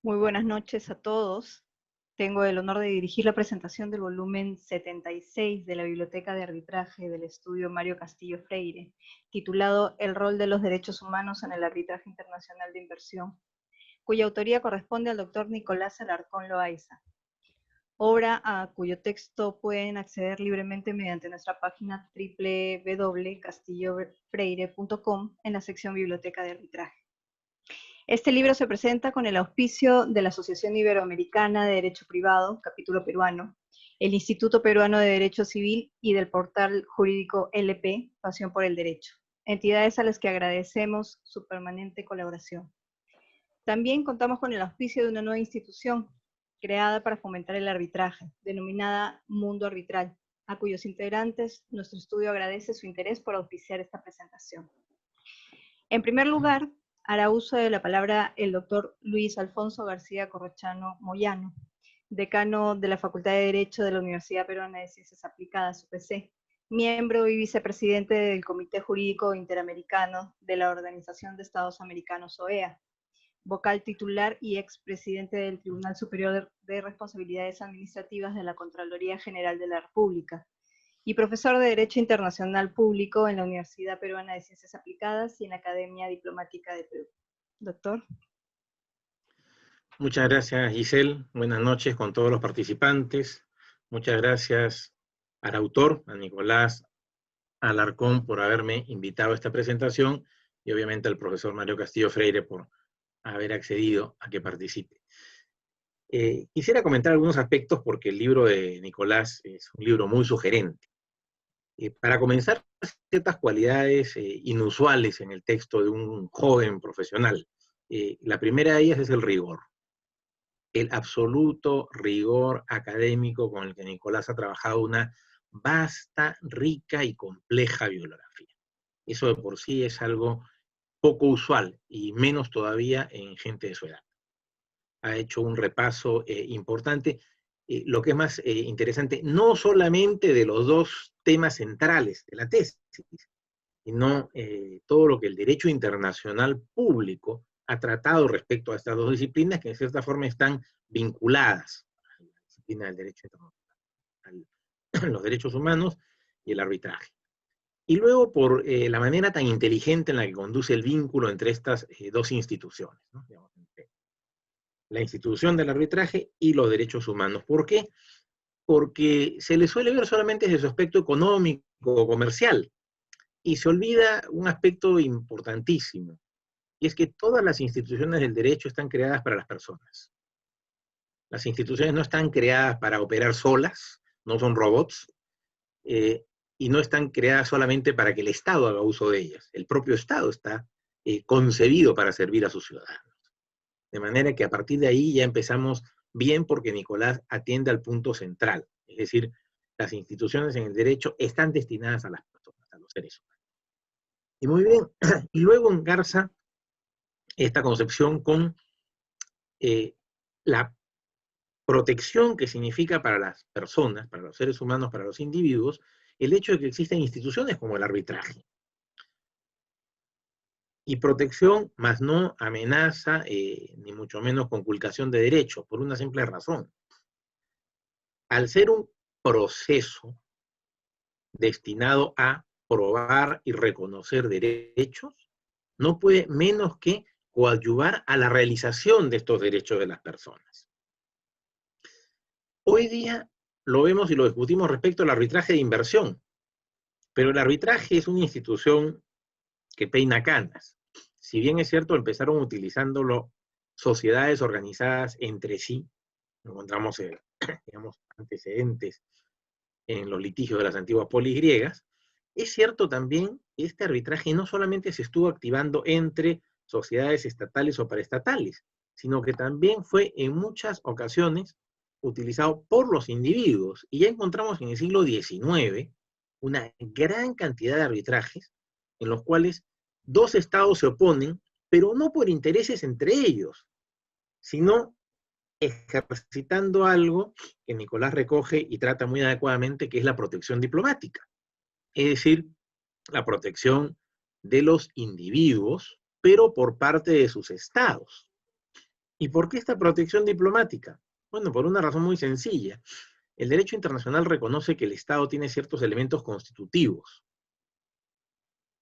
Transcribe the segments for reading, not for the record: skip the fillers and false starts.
Muy buenas noches a todos. Tengo el honor de dirigir la presentación del volumen 76 de la Biblioteca de Arbitraje del estudio Mario Castillo Freire, titulado El rol de los derechos humanos en el arbitraje internacional de inversión, cuya autoría corresponde al doctor Nicolás Alarcón Loaiza. Obra a cuyo texto pueden acceder libremente mediante nuestra página www.castillofreire.com en la sección Biblioteca de Arbitraje. Este libro se presenta con el auspicio de la Asociación Iberoamericana de Derecho Privado, capítulo peruano, el Instituto Peruano de Derecho Civil y del portal jurídico LP, Pasión por el Derecho, entidades a las que agradecemos su permanente colaboración. También contamos con el auspicio de una nueva institución creada para fomentar el arbitraje, denominada Mundo Arbitral, a cuyos integrantes nuestro estudio agradece su interés por auspiciar esta presentación. En primer lugar, hará uso de la palabra el doctor Luis Alfonso García Corrochano Moyano, decano de la Facultad de Derecho de la Universidad Peruana de Ciencias Aplicadas, UPC, miembro y vicepresidente del Comité Jurídico Interamericano de la Organización de Estados Americanos, OEA, vocal titular y expresidente del Tribunal Superior de Responsabilidades Administrativas de la Contraloría General de la República, y profesor de Derecho Internacional Público en la Universidad Peruana de Ciencias Aplicadas y en la Academia Diplomática de Perú. Doctor. Muchas gracias, Giselle. Buenas noches con todos los participantes. Muchas gracias al autor, a Nicolás Alarcón, por haberme invitado a esta presentación y obviamente al profesor Mario Castillo Freire por haber accedido a que participe. Quisiera comentar algunos aspectos porque el libro de Nicolás es un libro muy sugerente. Para comenzar, ciertas cualidades inusuales en el texto de un joven profesional. La primera de ellas es el rigor. El absoluto rigor académico con el que Nicolás ha trabajado una vasta, rica y compleja bibliografía. Eso de por sí es algo poco usual y menos todavía en gente de su edad. Ha hecho un repaso importante, lo que es más interesante, no solamente de los dos temas centrales de la tesis, sino todo lo que el derecho internacional público ha tratado respecto a estas dos disciplinas que en cierta forma están vinculadas a la disciplina del derecho internacional, a los derechos humanos y el arbitraje. Y luego por la manera tan inteligente en la que conduce el vínculo entre estas dos instituciones, ¿no? Digamos, entre la institución del arbitraje y los derechos humanos. ¿Por qué? Porque se le suele ver solamente desde su aspecto económico o comercial, y se olvida un aspecto importantísimo, y es que todas las instituciones del derecho están creadas para las personas. Las instituciones no están creadas para operar solas, no son robots, y no están creadas solamente para que el Estado haga uso de ellas. El propio Estado está concebido para servir a sus ciudadanos. De manera que a partir de ahí ya empezamos bien porque Nicolás atiende al punto central, es decir, las instituciones en el derecho están destinadas a las personas, a los seres humanos. Y muy bien, y luego engarza esta concepción con la protección que significa para las personas, para los seres humanos, para los individuos, el hecho de que existen instituciones como el arbitraje. Y protección, más no amenaza, ni mucho menos conculcación de derechos, por una simple razón. Al ser un proceso destinado a probar y reconocer derechos, no puede menos que coadyuvar a la realización de estos derechos de las personas. Hoy día lo vemos y lo discutimos respecto al arbitraje de inversión, pero el arbitraje es una institución que peina canas. Si bien es cierto, empezaron utilizándolo sociedades organizadas entre sí, encontramos, digamos, antecedentes en los litigios de las antiguas polis griegas, es cierto también que este arbitraje no solamente se estuvo activando entre sociedades estatales o paraestatales, sino que también fue en muchas ocasiones utilizado por los individuos. Y ya encontramos en el siglo XIX una gran cantidad de arbitrajes en los cuales dos estados se oponen, pero no por intereses entre ellos, sino ejercitando algo que Nicolás recoge y trata muy adecuadamente, que es la protección diplomática. Es decir, la protección de los individuos, pero por parte de sus estados. ¿Y por qué esta protección diplomática? Bueno, por una razón muy sencilla. El derecho internacional reconoce que el Estado tiene ciertos elementos constitutivos.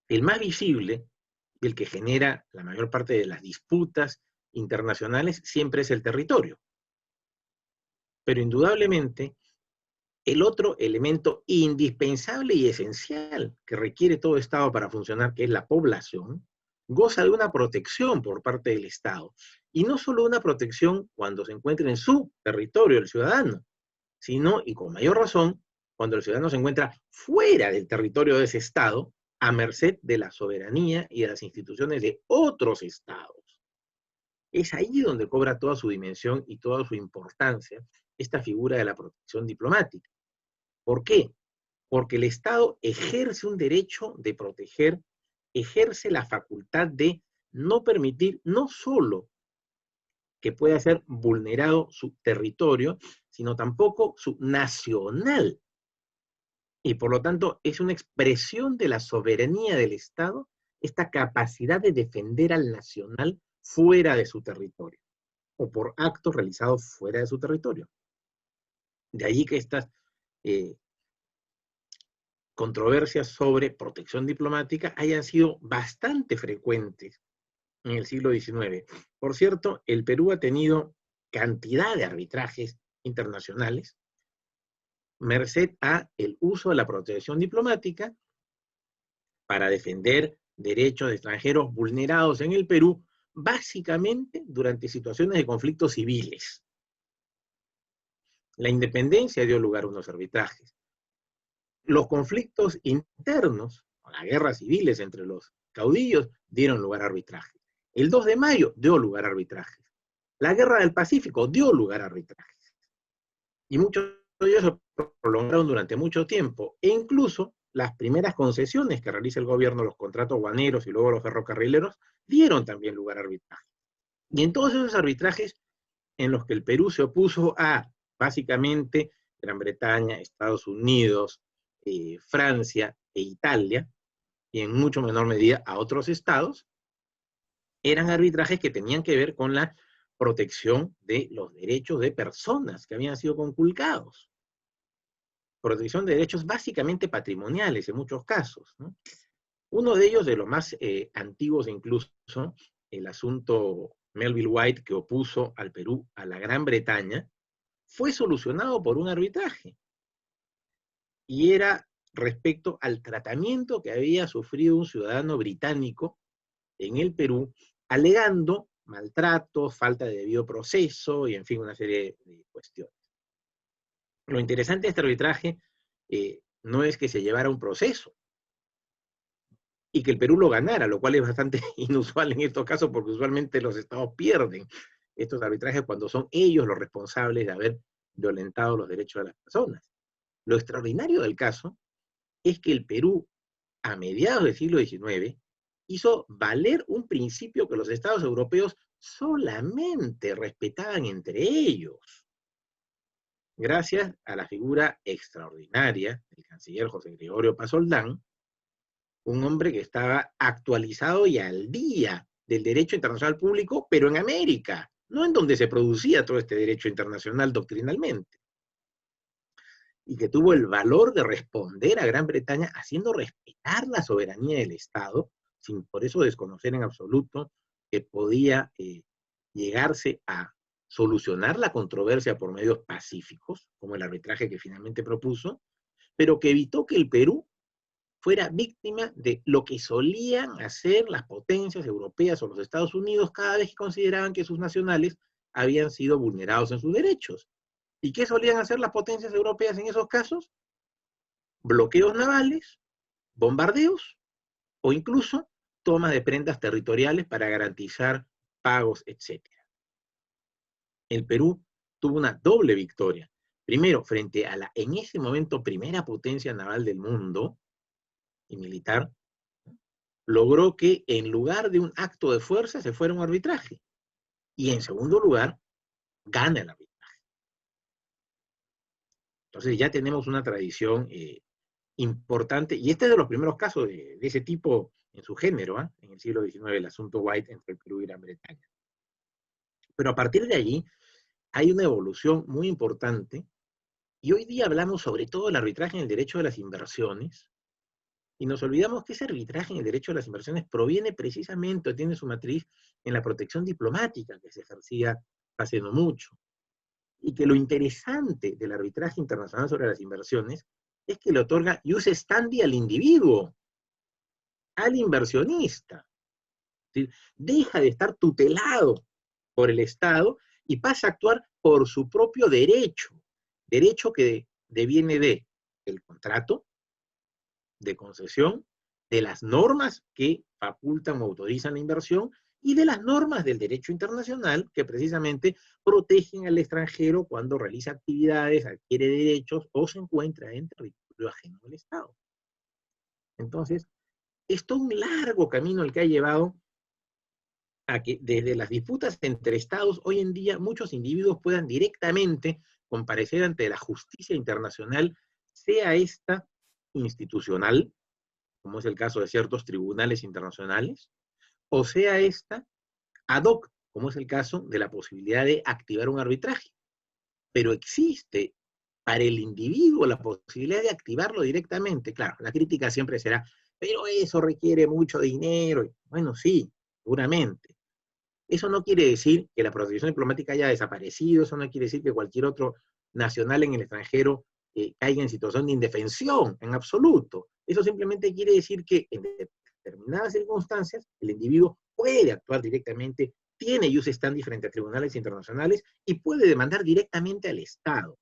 El más visible y el que genera la mayor parte de las disputas internacionales siempre es el territorio. Pero indudablemente, el otro elemento indispensable y esencial que requiere todo Estado para funcionar, que es la población, goza de una protección por parte del Estado. Y no solo una protección cuando se encuentra en su territorio el ciudadano, sino, y con mayor razón, cuando el ciudadano se encuentra fuera del territorio de ese Estado, a merced de la soberanía y de las instituciones de otros Estados. Es ahí donde cobra toda su dimensión y toda su importancia esta figura de la protección diplomática. ¿Por qué? Porque el Estado ejerce un derecho de proteger, ejerce la facultad de no permitir no solo que pueda ser vulnerado su territorio, sino tampoco su nacional. Y por lo tanto es una expresión de la soberanía del Estado, esta capacidad de defender al nacional fuera de su territorio, o por actos realizados fuera de su territorio. De allí que estas eh, controversias sobre protección diplomática hayan sido bastante frecuentes en el siglo XIX. Por cierto, el Perú ha tenido cantidad de arbitrajes internacionales, merced a el uso de la protección diplomática para defender derechos de extranjeros vulnerados en el Perú, básicamente durante situaciones de conflictos civiles. La independencia dio lugar a unos arbitrajes. Los conflictos internos, las guerras civiles entre los caudillos, dieron lugar a arbitrajes. El 2 de mayo dio lugar a arbitrajes. La guerra del Pacífico dio lugar a arbitrajes. Y muchos de ellos se prolongaron durante mucho tiempo. E incluso las primeras concesiones que realiza el gobierno, los contratos guaneros y luego los ferrocarrileros, dieron también lugar a arbitrajes. Y en todos esos arbitrajes en los que el Perú se opuso a, básicamente, Gran Bretaña, Estados Unidos, Francia e Italia, y en mucho menor medida a otros estados, eran arbitrajes que tenían que ver con la protección de los derechos de personas que habían sido conculcados. Protección de derechos básicamente patrimoniales en muchos casos, ¿no? Uno de ellos, de los más antiguos incluso, el asunto Melville White, que opuso al Perú a la Gran Bretaña, fue solucionado por un arbitraje. Y era respecto al tratamiento que había sufrido un ciudadano británico en el Perú, alegando maltratos, falta de debido proceso y, en fin, una serie de cuestiones. Lo interesante de este arbitraje no es que se llevara un proceso y que el Perú lo ganara, lo cual es bastante inusual en estos casos porque usualmente los estados pierden estos arbitrajes cuando son ellos los responsables de haber violentado los derechos de las personas. Lo extraordinario del caso es que el Perú, a mediados del siglo XIX, hizo valer un principio que los estados europeos solamente respetaban entre ellos. Gracias a la figura extraordinaria del canciller José Gregorio Pasoldán, un hombre que estaba actualizado y al día del derecho internacional público, pero en América, no en donde se producía todo este derecho internacional doctrinalmente. Y que tuvo el valor de responder a Gran Bretaña haciendo respetar la soberanía del Estado, sin por eso desconocer en absoluto que podía llegarse a solucionar la controversia por medios pacíficos, como el arbitraje que finalmente propuso, pero que evitó que el Perú fuera víctima de lo que solían hacer las potencias europeas o los Estados Unidos cada vez que consideraban que sus nacionales habían sido vulnerados en sus derechos. ¿Y qué solían hacer las potencias europeas en esos casos? Bloqueos navales, bombardeos o incluso toma de prendas territoriales para garantizar pagos, etc. El Perú tuvo una doble victoria. Primero, frente a la en ese momento primera potencia naval del mundo y militar, logró que en lugar de un acto de fuerza se fuera un arbitraje. Y en segundo lugar, gana el arbitraje. Entonces ya tenemos una tradición importante, y este es de los primeros casos de ese tipo en su género, en el siglo XIX, el asunto White entre el Perú y Gran Bretaña. Pero a partir de allí hay una evolución muy importante, y hoy día hablamos sobre todo del arbitraje en el derecho de las inversiones, y nos olvidamos que ese arbitraje en el derecho de las inversiones proviene precisamente, o tiene su matriz en la protección diplomática que se ejercía hace no mucho. Y que lo interesante del arbitraje internacional sobre las inversiones es que le otorga ius standi al individuo, al inversionista. ¿Sí? Deja de estar tutelado por el Estado y pasa a actuar por su propio derecho que deviene del contrato, de concesión, de las normas que facultan o autorizan la inversión y de las normas del derecho internacional que precisamente protegen al extranjero cuando realiza actividades, adquiere derechos o se encuentra en territorio ajeno al Estado. Entonces, es todo un largo camino el que ha llevado a que desde las disputas entre Estados, hoy en día muchos individuos puedan directamente comparecer ante la justicia internacional, sea esta institucional, como es el caso de ciertos tribunales internacionales, o sea esta ad hoc, como es el caso de la posibilidad de activar un arbitraje. Pero existe para el individuo la posibilidad de activarlo directamente. Claro, la crítica siempre será, pero eso requiere mucho dinero. Bueno, sí, seguramente. Eso no quiere decir que la protección diplomática haya desaparecido, eso no quiere decir que cualquier otro nacional en el extranjero caiga en situación de indefensión, en absoluto. Eso simplemente quiere decir que en determinadas circunstancias el individuo puede actuar directamente, tiene ius standi frente a tribunales internacionales y puede demandar directamente al Estado.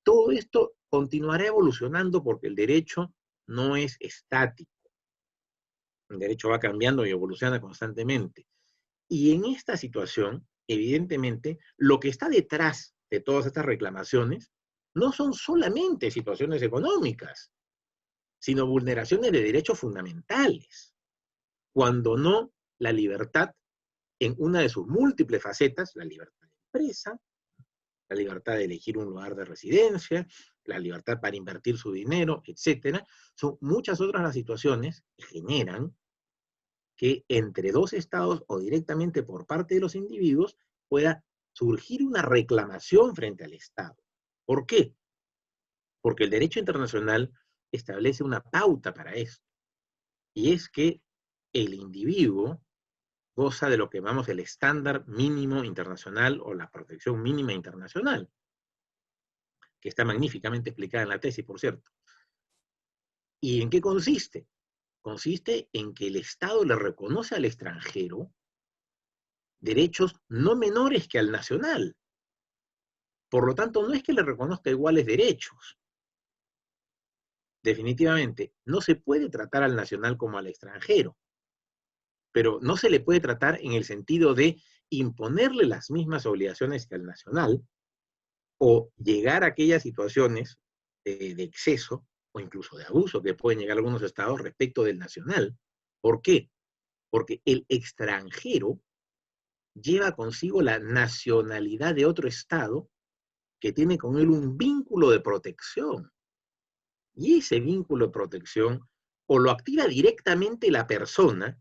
Todo esto continuará evolucionando porque el derecho no es estático. El derecho va cambiando y evoluciona constantemente. Y en esta situación, evidentemente, lo que está detrás de todas estas reclamaciones no son solamente situaciones económicas, sino vulneraciones de derechos fundamentales, cuando no la libertad en una de sus múltiples facetas, la libertad de empresa, la libertad de elegir un lugar de residencia, la libertad para invertir su dinero, etcétera, son muchas otras las situaciones que generan que entre dos estados o directamente por parte de los individuos pueda surgir una reclamación frente al Estado. ¿Por qué? Porque el derecho internacional establece una pauta para esto, y es que el individuo goza de lo que llamamos el estándar mínimo internacional o la protección mínima internacional, que está magníficamente explicada en la tesis, por cierto. ¿Y en qué consiste? Consiste en que el Estado le reconoce al extranjero derechos no menores que al nacional. Por lo tanto, no es que le reconozca iguales derechos. Definitivamente, no se puede tratar al nacional como al extranjero, pero no se le puede tratar en el sentido de imponerle las mismas obligaciones que al nacional o llegar a aquellas situaciones de exceso o incluso de abuso que pueden llegar a algunos estados respecto del nacional. ¿Por qué? Porque el extranjero lleva consigo la nacionalidad de otro estado que tiene con él un vínculo de protección. Y ese vínculo de protección o lo activa directamente la persona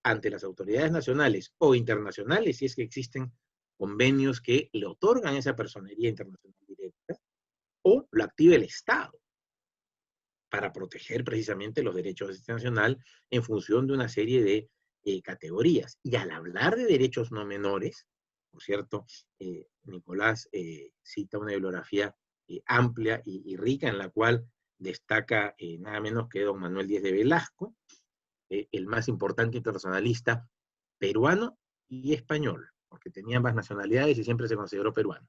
ante las autoridades nacionales o internacionales, si es que existen convenios que le otorgan esa personería internacional directa, o lo activa el Estado para proteger precisamente los derechos internacionales en función de una serie de categorías. Y al hablar de derechos no menores, por cierto, Nicolás cita una bibliografía amplia y rica en la cual destaca nada menos que don Manuel Díez de Velasco, el más importante internacionalista peruano y español, porque tenía ambas nacionalidades y siempre se consideró peruano,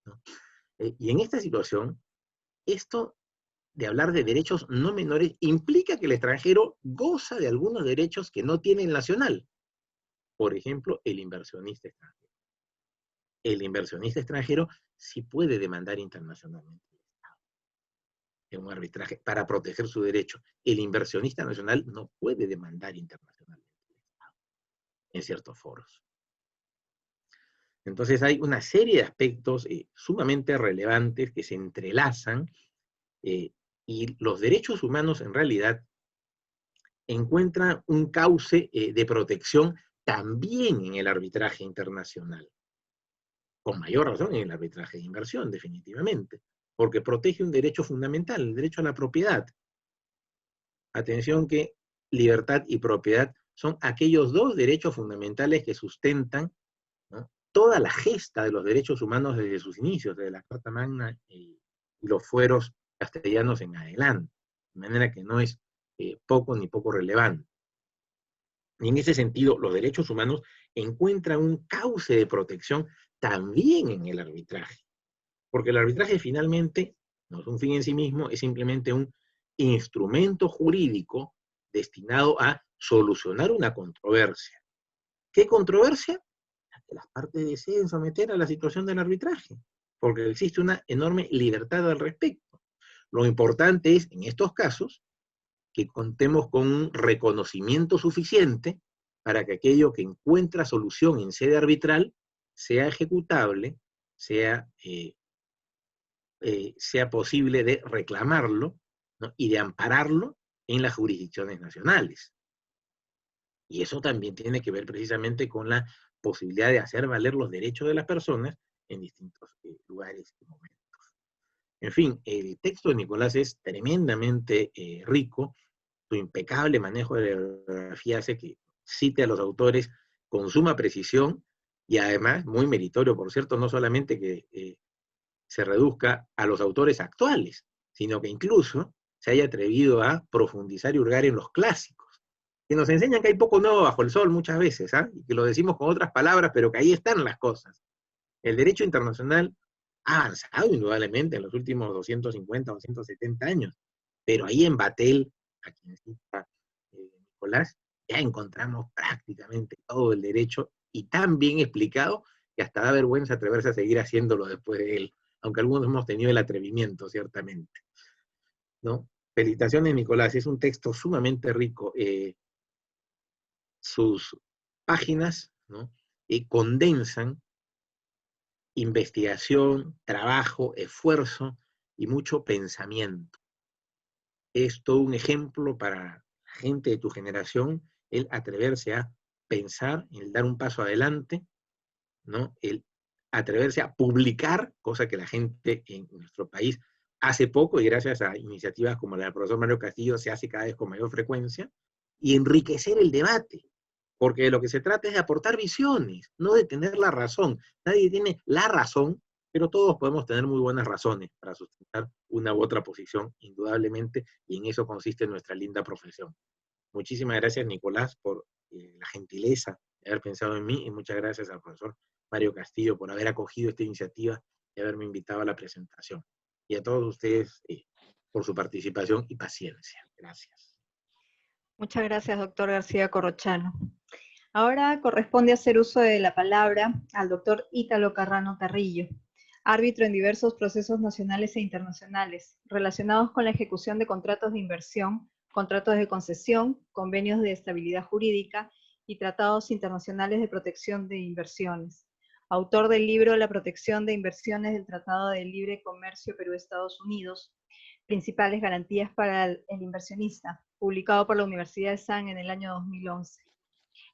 ¿no? Y en esta situación, esto de hablar de derechos no menores implica que el extranjero goza de algunos derechos que no tiene el nacional. Por ejemplo, el inversionista extranjero. El inversionista extranjero sí puede demandar internacionalmente al Estado en un arbitraje para proteger su derecho. El inversionista nacional no puede demandar internacionalmente al Estado en ciertos foros. Entonces hay una serie de aspectos sumamente relevantes que se entrelazan y los derechos humanos en realidad encuentran un cauce de protección también en el arbitraje internacional. Con mayor razón en el arbitraje de inversión, definitivamente, porque protege un derecho fundamental, el derecho a la propiedad. Atención que libertad y propiedad son aquellos dos derechos fundamentales que sustentan, ¿no?, toda la gesta de los derechos humanos desde sus inicios, desde la Carta Magna y los fueros castellanos en adelante, de manera que no es poco ni poco relevante. Y en ese sentido, los derechos humanos encuentran un cauce de protección también en el arbitraje, porque el arbitraje finalmente no es un fin en sí mismo, es simplemente un instrumento jurídico destinado a solucionar una controversia. ¿Qué controversia? La que las partes deseen someter a la situación del arbitraje, porque existe una enorme libertad al respecto. Lo importante es, en estos casos, que contemos con un reconocimiento suficiente para que aquello que encuentra solución en sede arbitral sea ejecutable, sea posible de reclamarlo, ¿no?, y de ampararlo en las jurisdicciones nacionales. Y eso también tiene que ver precisamente con la posibilidad de hacer valer los derechos de las personas en distintos lugares y momentos. En fin, el texto de Nicolás es tremendamente rico. Su impecable manejo de la bibliografía hace que cite a los autores con suma precisión y además muy meritorio, por cierto, no solamente que se reduzca a los autores actuales, sino que incluso se haya atrevido a profundizar y hurgar en los clásicos, que nos enseñan que hay poco nuevo bajo el sol muchas veces, ¿ah? Y que lo decimos con otras palabras, pero que ahí están las cosas. El derecho internacional ha avanzado indudablemente en los últimos 250 o 270 años, pero ahí en Batel, a quien cita Nicolás, ya encontramos prácticamente todo el derecho y tan bien explicado que hasta da vergüenza atreverse a seguir haciéndolo después de él, aunque algunos hemos tenido el atrevimiento, ciertamente, ¿no? Felicitaciones, Nicolás, es un texto sumamente rico. Sus páginas, ¿no?, condensan investigación, trabajo, esfuerzo y mucho pensamiento. Es todo un ejemplo para la gente de tu generación el atreverse a pensar, el dar un paso adelante, ¿no?, el atreverse a publicar, cosa que la gente en nuestro país hace poco y gracias a iniciativas como la del profesor Mario Castillo se hace cada vez con mayor frecuencia, y enriquecer el debate, porque de lo que se trata es de aportar visiones, no de tener la razón. Nadie tiene la razón, pero todos podemos tener muy buenas razones para sustentar una u otra posición, indudablemente, y en eso consiste nuestra linda profesión. Muchísimas gracias, Nicolás, por la gentileza de haber pensado en mí, y muchas gracias al profesor Mario Castillo por haber acogido esta iniciativa y haberme invitado a la presentación. Y a todos ustedes por su participación y paciencia. Gracias. Muchas gracias, doctor García Corrochano. Ahora corresponde hacer uso de la palabra al doctor Ítalo Carrano Carrillo, árbitro en diversos procesos nacionales e internacionales relacionados con la ejecución de contratos de inversión, contratos de concesión, convenios de estabilidad jurídica y tratados internacionales de protección de inversiones. Autor del libro La protección de inversiones del Tratado de Libre Comercio Perú-Estados Unidos, principales garantías para el inversionista, publicado por la Universidad de San en el año 2011.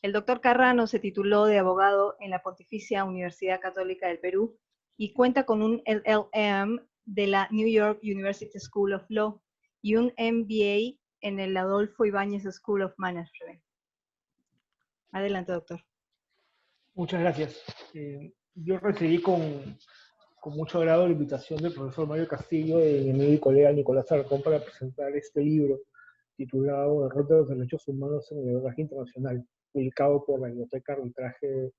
El doctor Carrano se tituló de abogado en la Pontificia Universidad Católica del Perú y cuenta con un LLM de la New York University School of Law y un MBA en el Adolfo Ibáñez School of Management. Adelante, doctor. Muchas gracias. Yo recibí con mucho agrado la invitación del profesor Mario Castillo y mi amigo y colega Nicolás Alarcón para presentar este libro titulado El rol de los derechos humanos en el arbitraje internacional, publicado por la Biblioteca de Arbitraje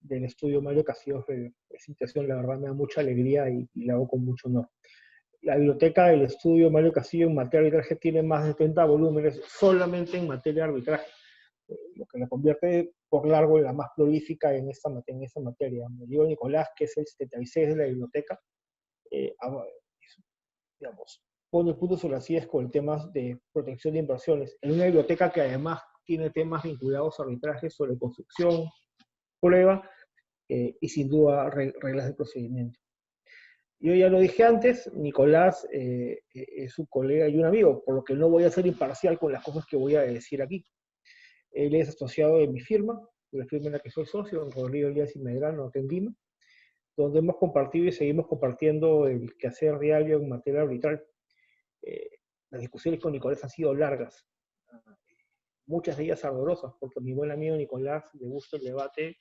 del Estudio Mario Castillo. Esa invitación, la verdad, me da mucha alegría y la hago con mucho honor. La Biblioteca del Estudio Mario Castillo en materia de arbitraje tiene más de 30 volúmenes solamente en materia de arbitraje, lo que la convierte por largo en la más prolífica en esta materia. El libro de Nicolás, que es el 76 de la biblioteca, digamos, pone puntos sobre las IES con el tema de protección de inversiones, en una biblioteca que además tiene temas vinculados a arbitraje sobre construcción, prueba y sin duda reglas de procedimiento. Yo ya lo dije antes, Nicolás es un colega y un amigo, por lo que no voy a ser imparcial con las cosas que voy a decir aquí. Él es asociado de mi firma, de la firma en la que soy socio, en Rodrigo Elías y Medrano, acá en Lima, donde hemos compartido y seguimos compartiendo el quehacer diario en materia arbitral. Las discusiones con Nicolás han sido largas, muchas de ellas ardorosas, porque a mi buen amigo Nicolás le gusta el debate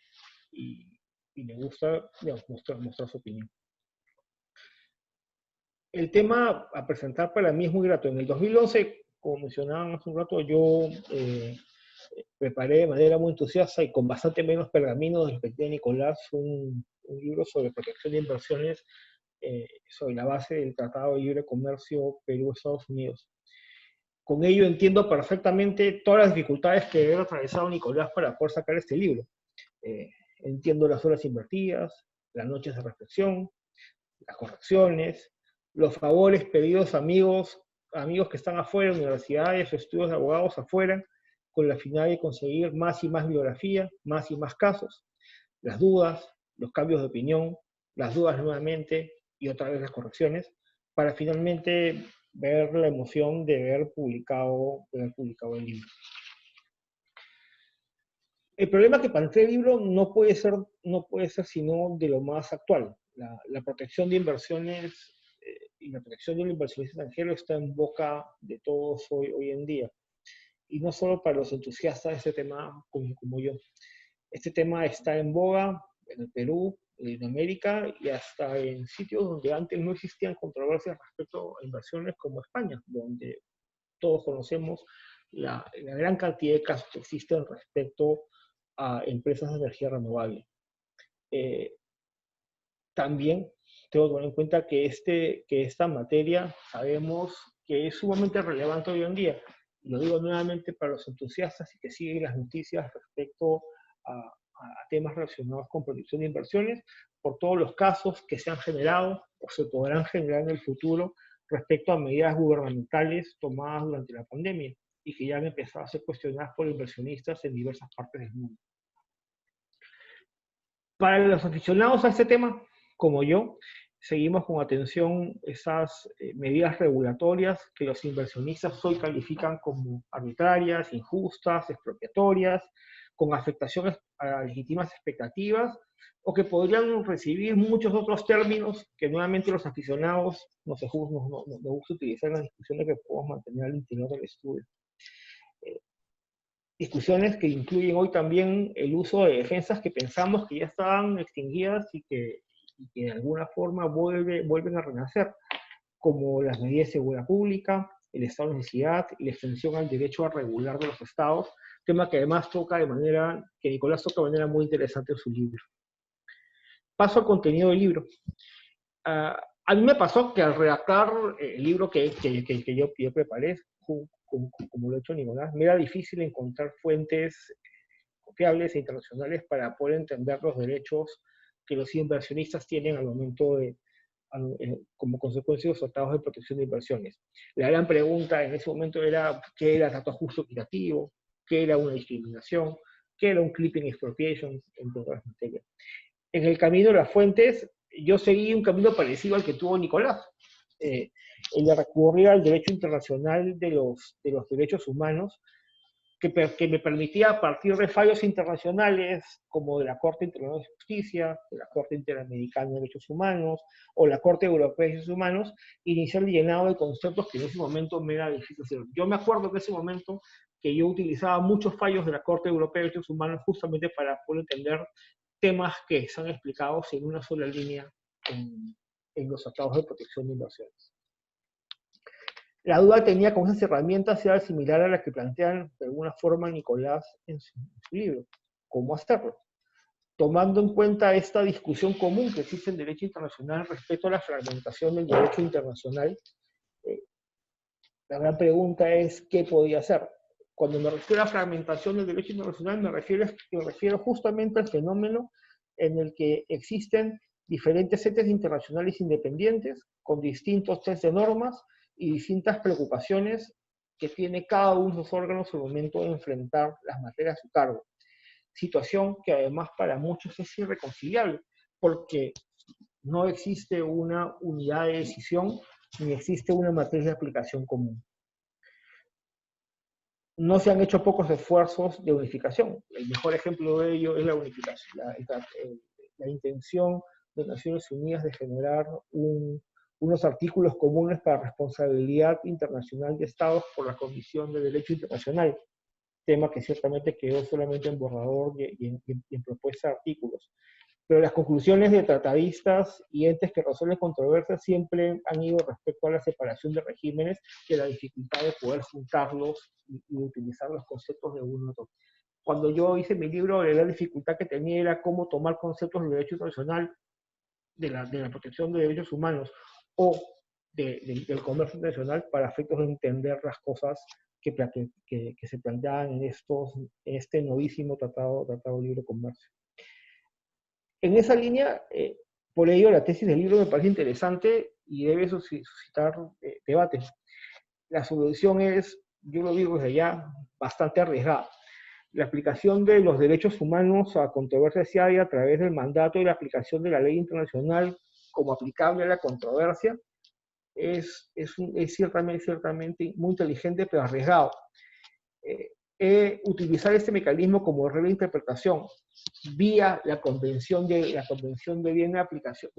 y le gusta, digamos, mostrar su opinión. El tema a presentar para mí es muy grato. En el 2011, como mencionaban hace un rato, yo preparé de manera muy entusiasta y con bastante menos pergamino de lo que tiene Nicolás un libro sobre protección de inversiones sobre la base del Tratado de Libre Comercio Perú-Estados Unidos. Con ello entiendo perfectamente todas las dificultades que debe haber atravesado Nicolás para poder sacar este libro. Entiendo las horas invertidas, las noches de reflexión, las correcciones, los favores pedidos a amigos que están afuera, universidades o estudios de abogados afuera, con la finalidad de conseguir más y más bibliografía, más y más casos, las dudas, los cambios de opinión, las dudas nuevamente y otra vez las correcciones, para finalmente ver la emoción de haber publicado el libro. El problema que plantea el libro no puede ser sino de lo más actual. La protección de inversiones y la protección del inversionista extranjero está en boca de todos hoy en día. Y no solo para los entusiastas de este tema como yo. Este tema está en boga en el Perú, en Latinoamérica y hasta en sitios donde antes no existían controversias respecto a inversiones como España, donde todos conocemos la gran cantidad de casos que existen respecto a empresas de energía renovable. También tengo que tener en cuenta que esta materia sabemos que es sumamente relevante hoy en día. Lo digo nuevamente para los entusiastas y que siguen las noticias respecto a temas relacionados con protección de inversiones, por todos los casos que se han generado o se podrán generar en el futuro respecto a medidas gubernamentales tomadas durante la pandemia y que ya han empezado a ser cuestionadas por inversionistas en diversas partes del mundo. Para los aficionados a este tema, como yo, seguimos con atención esas medidas regulatorias que los inversionistas hoy califican como arbitrarias, injustas, expropiatorias, con afectaciones a legítimas expectativas, o que podrían recibir muchos otros términos que nuevamente los aficionados nos gusta utilizar en las discusiones que podemos mantener al interior del estudio. Discusiones que incluyen hoy también el uso de defensas que pensamos que ya estaban extinguidas y que de alguna forma vuelven a renacer, como las medidas de seguridad pública, el estado de necesidad y la extensión al derecho a regular de los estados, tema que además Nicolás toca de manera muy interesante en su libro. Paso al contenido del libro. A mí me pasó que al redactar el libro que yo preparé, como lo ha hecho Nicolás, me era difícil encontrar fuentes confiables e internacionales para poder entender los derechos que los inversionistas tienen al momento como consecuencia de los tratados de protección de inversiones. La gran pregunta en ese momento era qué era trato justo equitativo, qué era una discriminación, qué era un clipping expropriation, entre otras materias. En el camino de las fuentes, yo seguí un camino parecido al que tuvo Nicolás, el de recurrir al derecho internacional de los derechos humanos, que me permitía, a partir de fallos internacionales, como de la Corte Internacional de Justicia, de la Corte Interamericana de Derechos Humanos, o la Corte Europea de Derechos Humanos, iniciar el llenado de conceptos que en ese momento me era difícil hacer. Yo me acuerdo en ese momento que yo utilizaba muchos fallos de la Corte Europea de Derechos Humanos justamente para poder entender temas que están explicados en una sola línea en los tratados de protección de inversiones. La duda que tenía con esas herramientas era similar a la que plantean de alguna forma Nicolás en su libro. ¿Cómo hacerlo? Tomando en cuenta esta discusión común que existe en derecho internacional respecto a la fragmentación del derecho internacional, la gran pregunta es ¿qué podía hacer? Cuando me refiero a fragmentación del derecho internacional me refiero justamente al fenómeno en el que existen diferentes entes internacionales independientes con distintos sets de normas y distintas preocupaciones que tiene cada uno de los órganos al momento de enfrentar las materias a su cargo. Situación que además para muchos es irreconciliable, porque no existe una unidad de decisión ni existe una materia de aplicación común. no se han hecho pocos esfuerzos de unificación. El mejor ejemplo de ello es la unificación, la intención de Naciones Unidas de generar unos artículos comunes para responsabilidad internacional de Estados por la Comisión de Derecho Internacional, tema que ciertamente quedó solamente en borrador y en propuesta de artículos. Pero las conclusiones de tratadistas y entes que resuelven controversias siempre han ido respecto a la separación de regímenes y a la dificultad de poder juntarlos y utilizar los conceptos de uno y otro. Cuando yo hice mi libro, la dificultad que tenía era cómo tomar conceptos de derecho internacional, de la protección de derechos humanos o del comercio internacional para efectos de entender las cosas que se planteaban en este novísimo tratado de libre comercio. En esa línea, por ello, la tesis del libro me parece interesante y debe suscitar debate. La solución es, yo lo digo desde ya, bastante arriesgada. La aplicación de los derechos humanos a controversia a través del mandato y la aplicación de la ley internacional como aplicable a la controversia es ciertamente muy inteligente, pero arriesgado. Utilizar este mecanismo como regla de interpretación vía la Convención de Viena aplicación,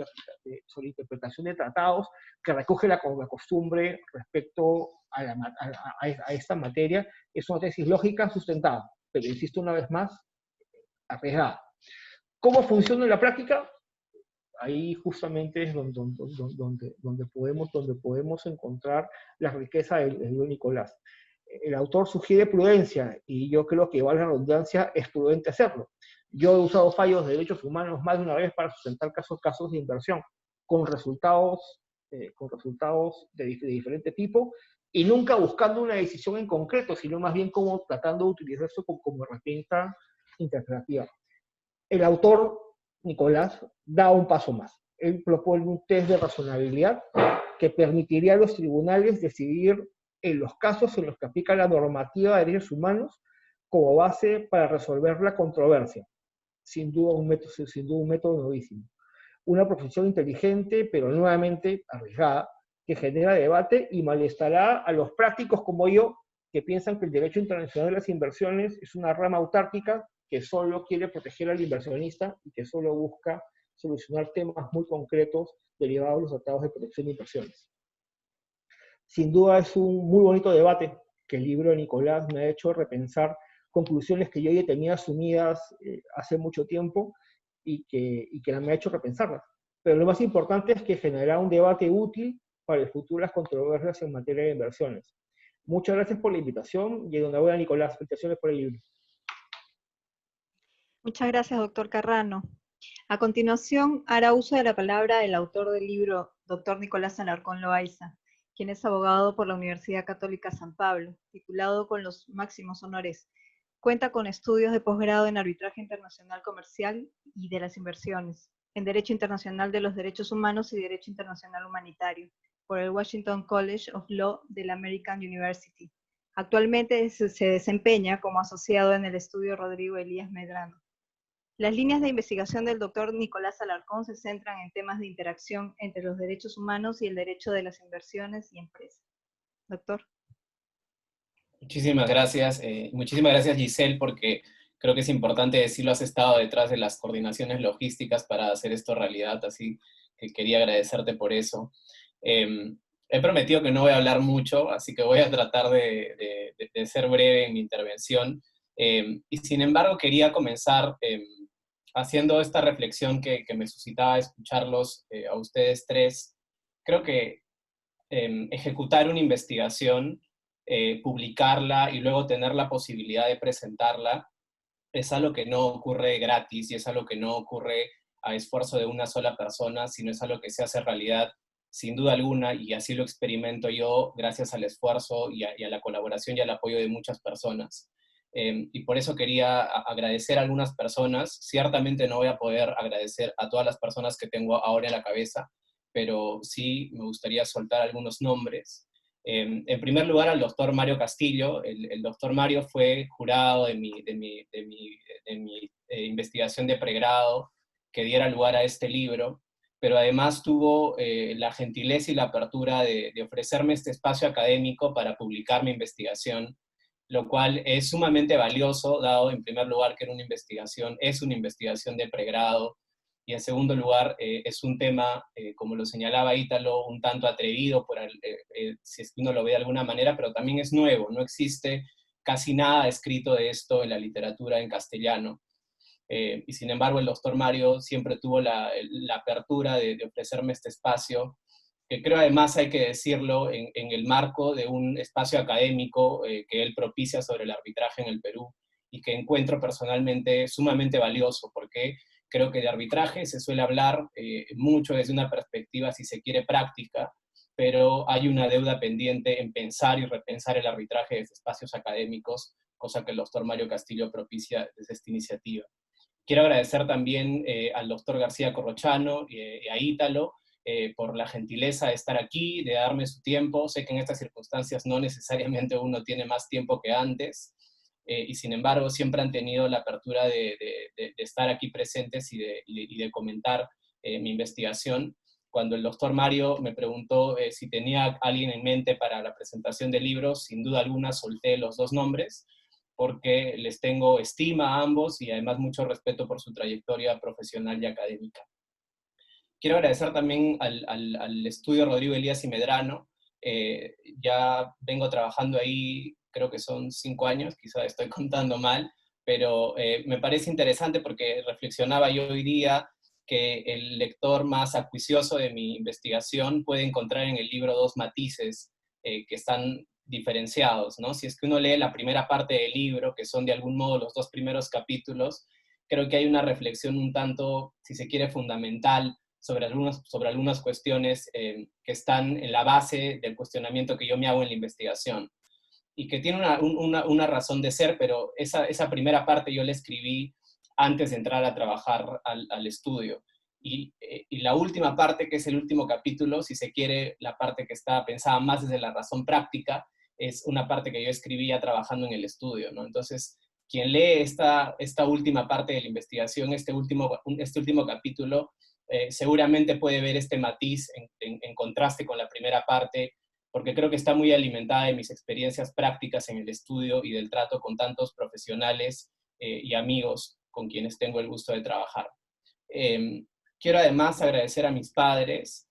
sobre interpretación de tratados, que recoge la costumbre respecto a esta materia, es una tesis lógica sustentada, pero insisto una vez más, arriesgada. ¿Cómo funciona en la práctica? Ahí justamente es donde podemos encontrar la riqueza del libro de Nicolás. El autor sugiere prudencia, y yo creo que igual la redundancia es prudente hacerlo. Yo he usado fallos de derechos humanos más de una vez para sustentar casos de inversión, con resultados de diferente tipo, y nunca buscando una decisión en concreto, sino más bien como tratando de utilizar esto como herramienta interpretativa. El autor, Nicolás, da un paso más. Él propone un test de razonabilidad que permitiría a los tribunales decidir en los casos en los que aplica la normativa de derechos humanos como base para resolver la controversia. Sin duda un método novísimo. Una profesión inteligente, pero nuevamente arriesgada, que genera debate y malestará a los prácticos como yo, que piensan que el derecho internacional de las inversiones es una rama autárquica que solo quiere proteger al inversionista y que solo busca solucionar temas muy concretos derivados de los tratados de protección de inversiones. Sin duda es un muy bonito debate que el libro de Nicolás me ha hecho repensar conclusiones que yo ya tenía asumidas hace mucho tiempo y que me ha hecho repensarlas. Pero lo más importante es que generará un debate útil para el futuro de las controversias en materia de inversiones. Muchas gracias por la invitación y enhorabuena, Nicolás. Felicitaciones por el libro. Muchas gracias, doctor Carrano. A continuación, hará uso de la palabra el autor del libro, doctor Nicolás Alarcón Loaiza, quien es abogado por la Universidad Católica San Pablo, titulado con los máximos honores. Cuenta con estudios de posgrado en arbitraje internacional comercial y de las inversiones, en Derecho Internacional de los Derechos Humanos y Derecho Internacional Humanitario, por el Washington College of Law de la American University. Actualmente se desempeña como asociado en el estudio Rodrigo Elías Medrano. Las líneas de investigación del doctor Nicolás Alarcón se centran en temas de interacción entre los derechos humanos y el derecho de las inversiones y empresas. Doctor. Muchísimas gracias Giselle, porque creo que es importante decirlo, has estado detrás de las coordinaciones logísticas para hacer esto realidad, así que quería agradecerte por eso. He prometido que no voy a hablar mucho, así que voy a tratar de ser breve en mi intervención, y sin embargo quería comenzar haciendo esta reflexión que me suscitaba escucharlos a ustedes tres. Creo que ejecutar una investigación, publicarla y luego tener la posibilidad de presentarla, es algo que no ocurre gratis y es algo que no ocurre a esfuerzo de una sola persona, sino es algo que se hace realidad sin duda alguna, y así lo experimento yo gracias al esfuerzo y a la colaboración y al apoyo de muchas personas. Y por eso quería agradecer a algunas personas. Ciertamente no voy a poder agradecer a todas las personas que tengo ahora en la cabeza, pero sí me gustaría soltar algunos nombres. En primer lugar, al doctor Mario Castillo. El doctor Mario fue jurado de mi investigación de pregrado que diera lugar a este libro, pero además tuvo la gentileza y la apertura de ofrecerme este espacio académico para publicar mi investigación. lo cual es sumamente valioso, dado en primer lugar que era es una investigación de pregrado, y en segundo lugar es un tema, como lo señalaba Ítalo, un tanto atrevido, si es que uno lo ve de alguna manera, pero también es nuevo, no existe casi nada escrito de esto en la literatura en castellano. Y sin embargo el doctor Mario siempre tuvo la apertura de ofrecerme este espacio, que creo además hay que decirlo en el marco de un espacio académico que él propicia sobre el arbitraje en el Perú, y que encuentro personalmente sumamente valioso, porque creo que de arbitraje se suele hablar mucho desde una perspectiva, si se quiere, práctica, pero hay una deuda pendiente en pensar y repensar el arbitraje desde espacios académicos, cosa que el doctor Mario Castillo propicia desde esta iniciativa. Quiero agradecer también al doctor García Corrochano y a Ítalo por la gentileza de estar aquí, de darme su tiempo. Sé que en estas circunstancias no necesariamente uno tiene más tiempo que antes, y sin embargo siempre han tenido la apertura de estar aquí presentes y de comentar mi investigación. Cuando el doctor Mario me preguntó si tenía alguien en mente para la presentación de libros, sin duda alguna solté los dos nombres, porque les tengo estima a ambos y además mucho respeto por su trayectoria profesional y académica. Quiero agradecer también al estudio Rodrigo Elías y Medrano. Ya vengo trabajando ahí, creo que son 5 años, quizá estoy contando mal, pero me parece interesante porque reflexionaba yo hoy día que el lector más acuicioso de mi investigación puede encontrar en el libro 2 matices que están diferenciados, ¿no? Si es que uno lee la primera parte del libro, que son de algún modo los 2 primeros capítulos, creo que hay una reflexión un tanto, si se quiere, fundamental sobre algunas cuestiones que están en la base del cuestionamiento que yo me hago en la investigación, y que tiene una razón de ser, pero esa primera parte yo la escribí antes de entrar a trabajar al estudio. Y la última parte, que es el último capítulo, si se quiere, la parte que está pensada más desde la razón práctica, es una parte que yo escribía trabajando en el estudio, ¿no? Entonces, quien lee esta última parte de la investigación, este último capítulo, seguramente puede ver este matiz en contraste con la primera parte, porque creo que está muy alimentada de mis experiencias prácticas en el estudio y del trato con tantos profesionales y amigos con quienes tengo el gusto de trabajar. Quiero además agradecer a mis padres.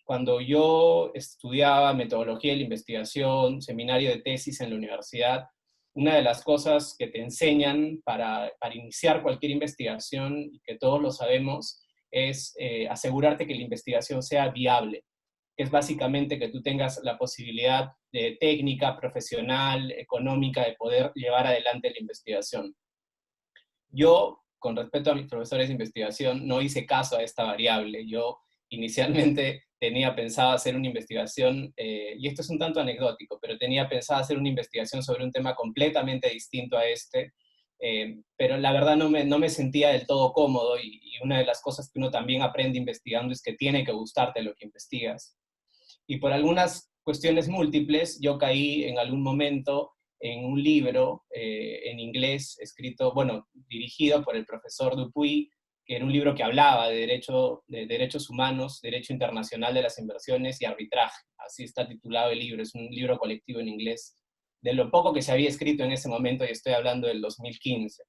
Cuando yo estudiaba metodología de la investigación, seminario de tesis en la universidad, una de las cosas que te enseñan para iniciar cualquier investigación, y que todos lo sabemos, es asegurarte que la investigación sea viable, que es básicamente que tú tengas la posibilidad de técnica, profesional, económica, de poder llevar adelante la investigación. Yo, con respecto a mis profesores de investigación, no hice caso a esta variable. Yo inicialmente tenía pensado hacer una investigación, y esto es un tanto anecdótico, pero tenía pensado hacer una investigación sobre un tema completamente distinto a este, pero la verdad no me sentía del todo cómodo, y una de las cosas que uno también aprende investigando es que tiene que gustarte lo que investigas. Y por algunas cuestiones múltiples, yo caí en algún momento en un libro en inglés escrito, bueno, dirigido por el profesor Dupuy, que era un libro que hablaba de derechos humanos, derecho internacional de las inversiones y arbitraje. Así está titulado el libro, es un libro colectivo en inglés, de lo poco que se había escrito en ese momento, y estoy hablando del 2015.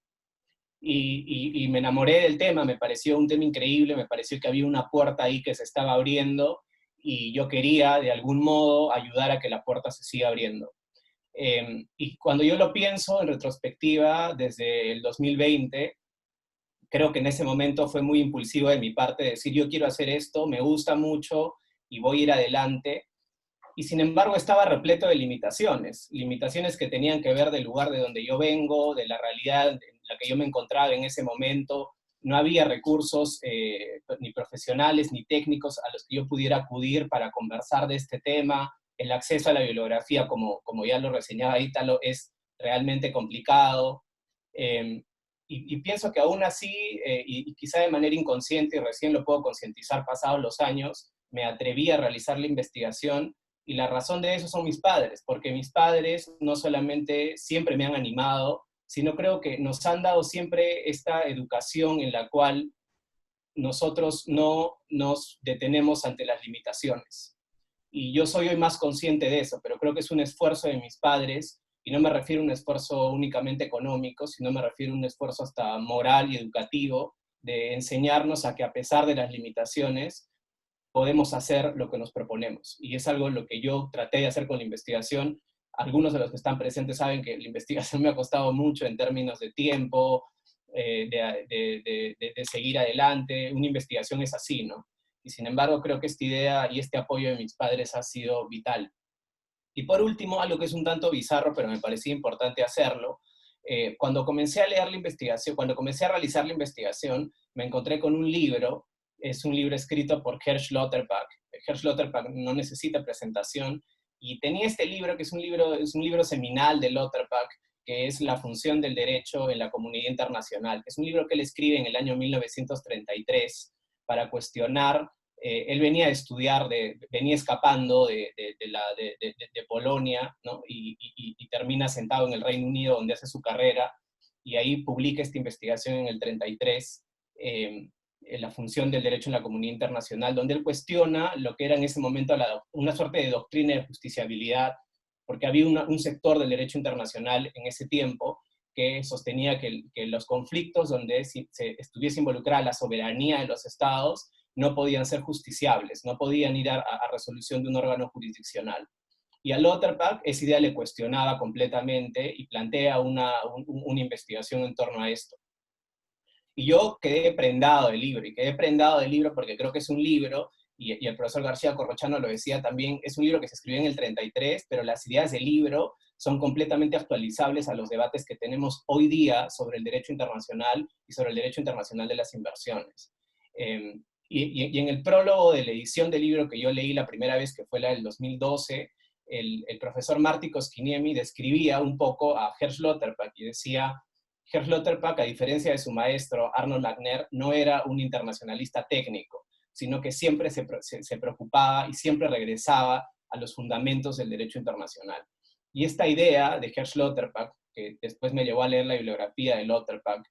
Y me enamoré del tema, me pareció un tema increíble, me pareció que había una puerta ahí que se estaba abriendo, y yo quería de algún modo ayudar a que la puerta se siga abriendo. Y cuando yo lo pienso en retrospectiva, desde el 2020, creo que en ese momento fue muy impulsivo de mi parte decir, yo quiero hacer esto, me gusta mucho y voy a ir adelante. Y sin embargo estaba repleto de limitaciones que tenían que ver del lugar de donde yo vengo, de la realidad en la que yo me encontraba en ese momento. No había recursos ni profesionales ni técnicos a los que yo pudiera acudir para conversar de este tema. El acceso a la bibliografía, como ya lo reseñaba Ítalo, es realmente complicado. Y pienso que aún así, y quizá de manera inconsciente, y recién lo puedo concientizar pasados los años, me atreví a realizar la investigación, y la razón de eso son mis padres, porque mis padres no solamente siempre me han animado, sino creo que nos han dado siempre esta educación en la cual nosotros no nos detenemos ante las limitaciones. Y yo soy hoy más consciente de eso, pero creo que es un esfuerzo de mis padres Y no me refiero a un esfuerzo únicamente económico, sino me refiero a un esfuerzo hasta moral y educativo de enseñarnos a que a pesar de las limitaciones, podemos hacer lo que nos proponemos. Y es algo lo que yo traté de hacer con la investigación. Algunos de los que están presentes saben que la investigación me ha costado mucho en términos de tiempo, de seguir adelante. Una investigación es así, ¿no? Y sin embargo, creo que esta idea y este apoyo de mis padres ha sido vital. Y por último, algo que es un tanto bizarro, pero me parecía importante hacerlo, cuando comencé a leer la investigación, cuando comencé a realizar la investigación, me encontré con un libro, es un libro escrito por Hersch Lauterbach. Hersch Lauterbach no necesita presentación, y tenía este libro, que es un libro seminal de Lauterbach, que es La función del derecho en la comunidad internacional. Es un libro que él escribe en el año 1933 para cuestionar. Él venía a estudiar, venía escapando de Polonia, ¿no? Y termina sentado en el Reino Unido, donde hace su carrera, y ahí publica esta investigación en el 33, en la función del derecho en la comunidad internacional, donde él cuestiona lo que era en ese momento una suerte de doctrina de justiciabilidad, porque había un sector del derecho internacional en ese tiempo que sostenía que los conflictos donde se estuviese involucrada la soberanía de los estados no podían ser justiciables, no podían ir a resolución de un órgano jurisdiccional. Y a Lauterbach esa idea le cuestionaba completamente y plantea una investigación en torno a esto. Y yo quedé prendado del libro, y quedé prendado del libro porque creo que es un libro, y el profesor García Corrochano lo decía también, es un libro que se escribió en el 33, pero las ideas del libro son completamente actualizables a los debates que tenemos hoy día sobre el derecho internacional y sobre el derecho internacional de las inversiones. Y en el prólogo de la edición del libro que yo leí la primera vez, que fue la del 2012, el profesor Martti Koskiniemi describía un poco a Hersch Lauterbach y decía: Hersch Lauterbach, a diferencia de su maestro Arnold Wagner, no era un internacionalista técnico, sino que siempre se preocupaba y siempre regresaba a los fundamentos del derecho internacional. Y esta idea de Hersch Lauterbach, que después me llevó a leer la bibliografía de Lauterbach,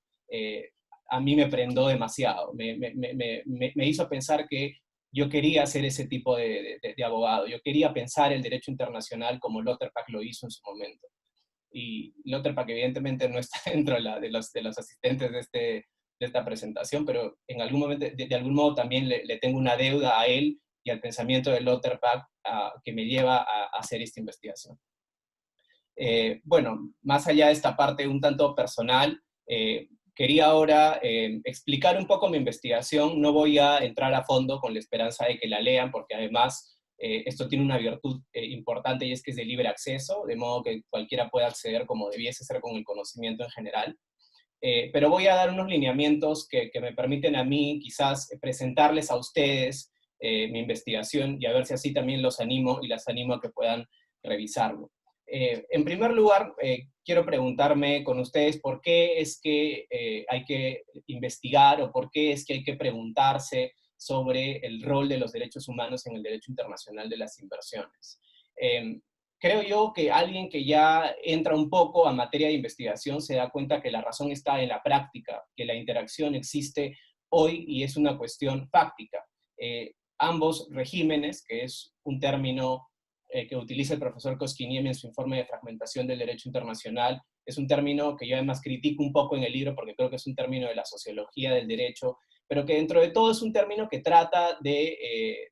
a mí me prendó demasiado, me hizo pensar que yo quería ser ese tipo de abogado, yo quería pensar el derecho internacional como Lauterbach lo hizo en su momento. Y Lauterbach evidentemente no está dentro de los asistentes de esta presentación, pero en algún momento, de algún modo también le tengo una deuda a él y al pensamiento de Lauterbach que me lleva a hacer esta investigación. Bueno, más allá de esta parte un tanto personal, quería ahora explicar un poco mi investigación. No voy a entrar a fondo con la esperanza de que la lean, porque además esto tiene una virtud importante, y es que es de libre acceso, de modo que cualquiera puede acceder como debiese ser con el conocimiento en general. Pero voy a dar unos lineamientos que me permiten a mí quizás presentarles a ustedes mi investigación, y a ver si así también los animo y las animo a que puedan revisarlo. En primer lugar, quiero preguntarme con ustedes por qué es que hay que investigar, o por qué es que hay que preguntarse sobre el rol de los derechos humanos en el derecho internacional de las inversiones. Creo yo que alguien que ya entra un poco a materia de investigación se da cuenta que la razón está en la práctica, que la interacción existe hoy y es una cuestión fáctica. Ambos regímenes, que es un término que utiliza el profesor Koskiniemi en su informe de fragmentación del derecho internacional, es un término que yo además critico un poco en el libro porque creo que es un término de la sociología del derecho, pero que dentro de todo es un término que trata de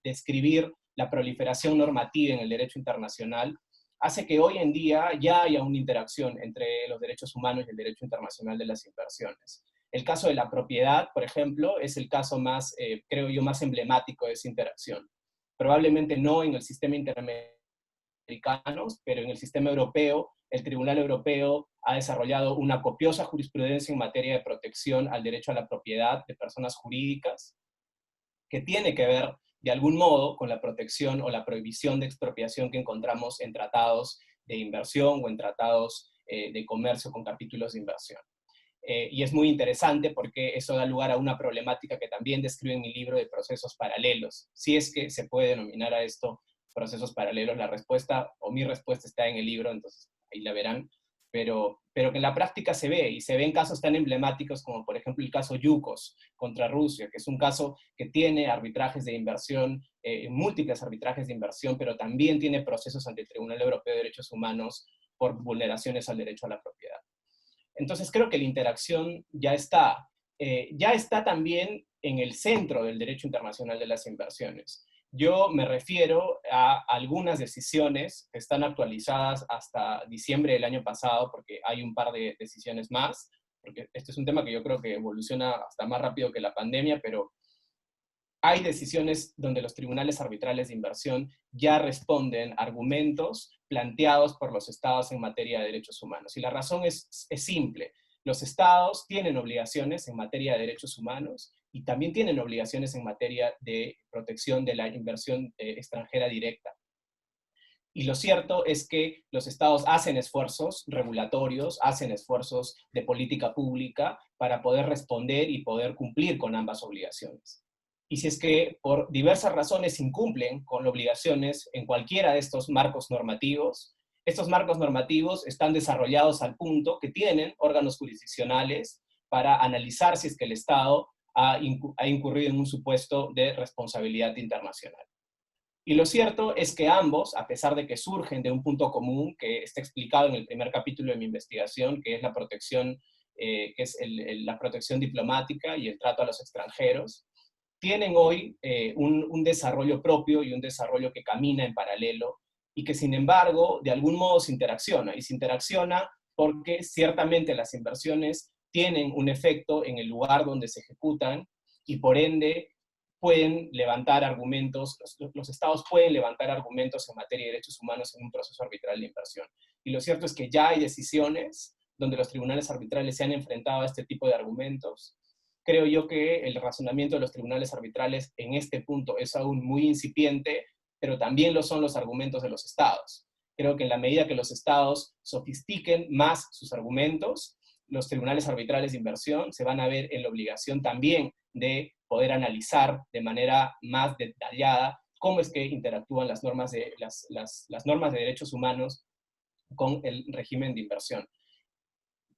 describir la proliferación normativa en el derecho internacional, hace que hoy en día ya haya una interacción entre los derechos humanos y el derecho internacional de las inversiones. El caso de la propiedad, por ejemplo, es el caso más, creo yo, más emblemático de esa interacción. Probablemente no en el sistema interamericano, pero en el sistema europeo, el Tribunal Europeo ha desarrollado una copiosa jurisprudencia en materia de protección al derecho a la propiedad de personas jurídicas, que tiene que ver de algún modo con la protección o la prohibición de expropiación que encontramos en tratados de inversión o en tratados de comercio con capítulos de inversión. Y es muy interesante porque eso da lugar a una problemática que también describe en mi libro de procesos paralelos. Si es que se puede denominar a esto procesos paralelos, la respuesta, o mi respuesta, está en el libro, entonces ahí la verán. pero que en la práctica se ve, y se ven casos tan emblemáticos como por ejemplo el caso Yukos contra Rusia, que es un caso que tiene arbitrajes de inversión, múltiples arbitrajes de inversión, pero también tiene procesos ante el Tribunal Europeo de Derechos Humanos por vulneraciones al derecho a la propiedad. Entonces creo que la interacción ya está también en el centro del derecho internacional de las inversiones. Yo me refiero a algunas decisiones que están actualizadas hasta diciembre del año pasado, porque hay un par de decisiones más, porque este es un tema que yo creo que evoluciona hasta más rápido que la pandemia, pero hay decisiones donde los tribunales arbitrales de inversión ya responden argumentos planteados por los estados en materia de derechos humanos. Y la razón es simple. Los estados tienen obligaciones en materia de derechos humanos y también tienen obligaciones en materia de protección de la inversión extranjera directa. Y lo cierto es que los estados hacen esfuerzos regulatorios, hacen esfuerzos de política pública para poder responder y poder cumplir con ambas obligaciones. Y si es que por diversas razones incumplen con obligaciones en cualquiera de estos marcos normativos, estos marcos normativos están desarrollados al punto que tienen órganos jurisdiccionales para analizar si es que el Estado ha incurrido en un supuesto de responsabilidad internacional. Y lo cierto es que ambos, a pesar de que surgen de un punto común que está explicado en el primer capítulo de mi investigación, que es la protección, la protección diplomática y el trato a los extranjeros, tienen hoy un desarrollo propio y un desarrollo que camina en paralelo y que sin embargo de algún modo se interacciona, y se interacciona porque ciertamente las inversiones tienen un efecto en el lugar donde se ejecutan y por ende pueden levantar argumentos, los estados pueden levantar argumentos en materia de derechos humanos en un proceso arbitral de inversión. Y lo cierto es que ya hay decisiones donde los tribunales arbitrales se han enfrentado a este tipo de argumentos. Creo yo que el razonamiento de los tribunales arbitrales en este punto es aún muy incipiente, pero también lo son los argumentos de los estados. Creo que en la medida que los estados sofistiquen más sus argumentos, los tribunales arbitrales de inversión se van a ver en la obligación también de poder analizar de manera más detallada cómo es que interactúan las normas de derechos humanos con el régimen de inversión.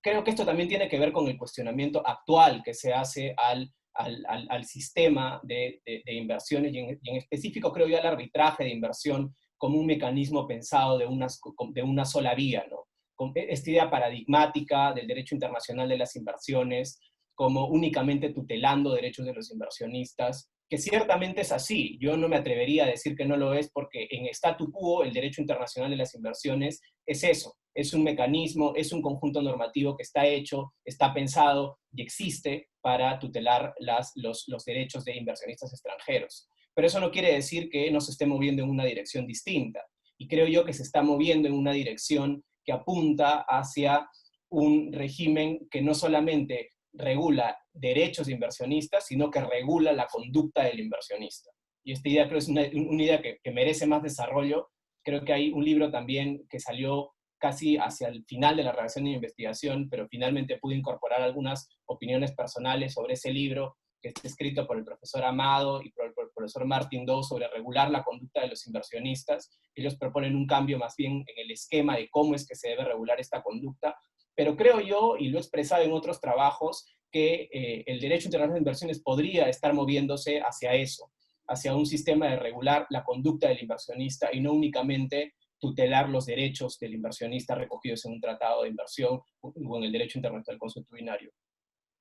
Creo que esto también tiene que ver con el cuestionamiento actual que se hace al sistema de inversiones y en específico creo yo al arbitraje de inversión como un mecanismo pensado de una sola vía, ¿no? Con esta idea paradigmática del derecho internacional de las inversiones como únicamente tutelando derechos de los inversionistas, que ciertamente es así. Yo no me atrevería a decir que no lo es porque en statu quo el derecho internacional de las inversiones es eso, es un mecanismo, es un conjunto normativo que está hecho, está pensado y existe para tutelar los derechos de inversionistas extranjeros. Pero eso no quiere decir que no se esté moviendo en una dirección distinta. Y creo yo que se está moviendo en una dirección que apunta hacia un régimen que no solamente regula derechos de inversionistas, sino que regula la conducta del inversionista. Y esta idea creo es una idea que merece más desarrollo. Creo que hay un libro también que salió casi hacia el final de la redacción de mi investigación, pero finalmente pude incorporar algunas opiniones personales sobre ese libro, que está escrito por el profesor Amado y por el profesor Martin Doe sobre regular la conducta de los inversionistas. Ellos proponen un cambio más bien en el esquema de cómo es que se debe regular esta conducta, pero creo yo, y lo he expresado en otros trabajos, que el derecho internacional de inversiones podría estar moviéndose hacia eso, hacia un sistema de regular la conducta del inversionista y no únicamente tutelar los derechos del inversionista recogidos en un tratado de inversión o en el derecho internacional consuetudinario.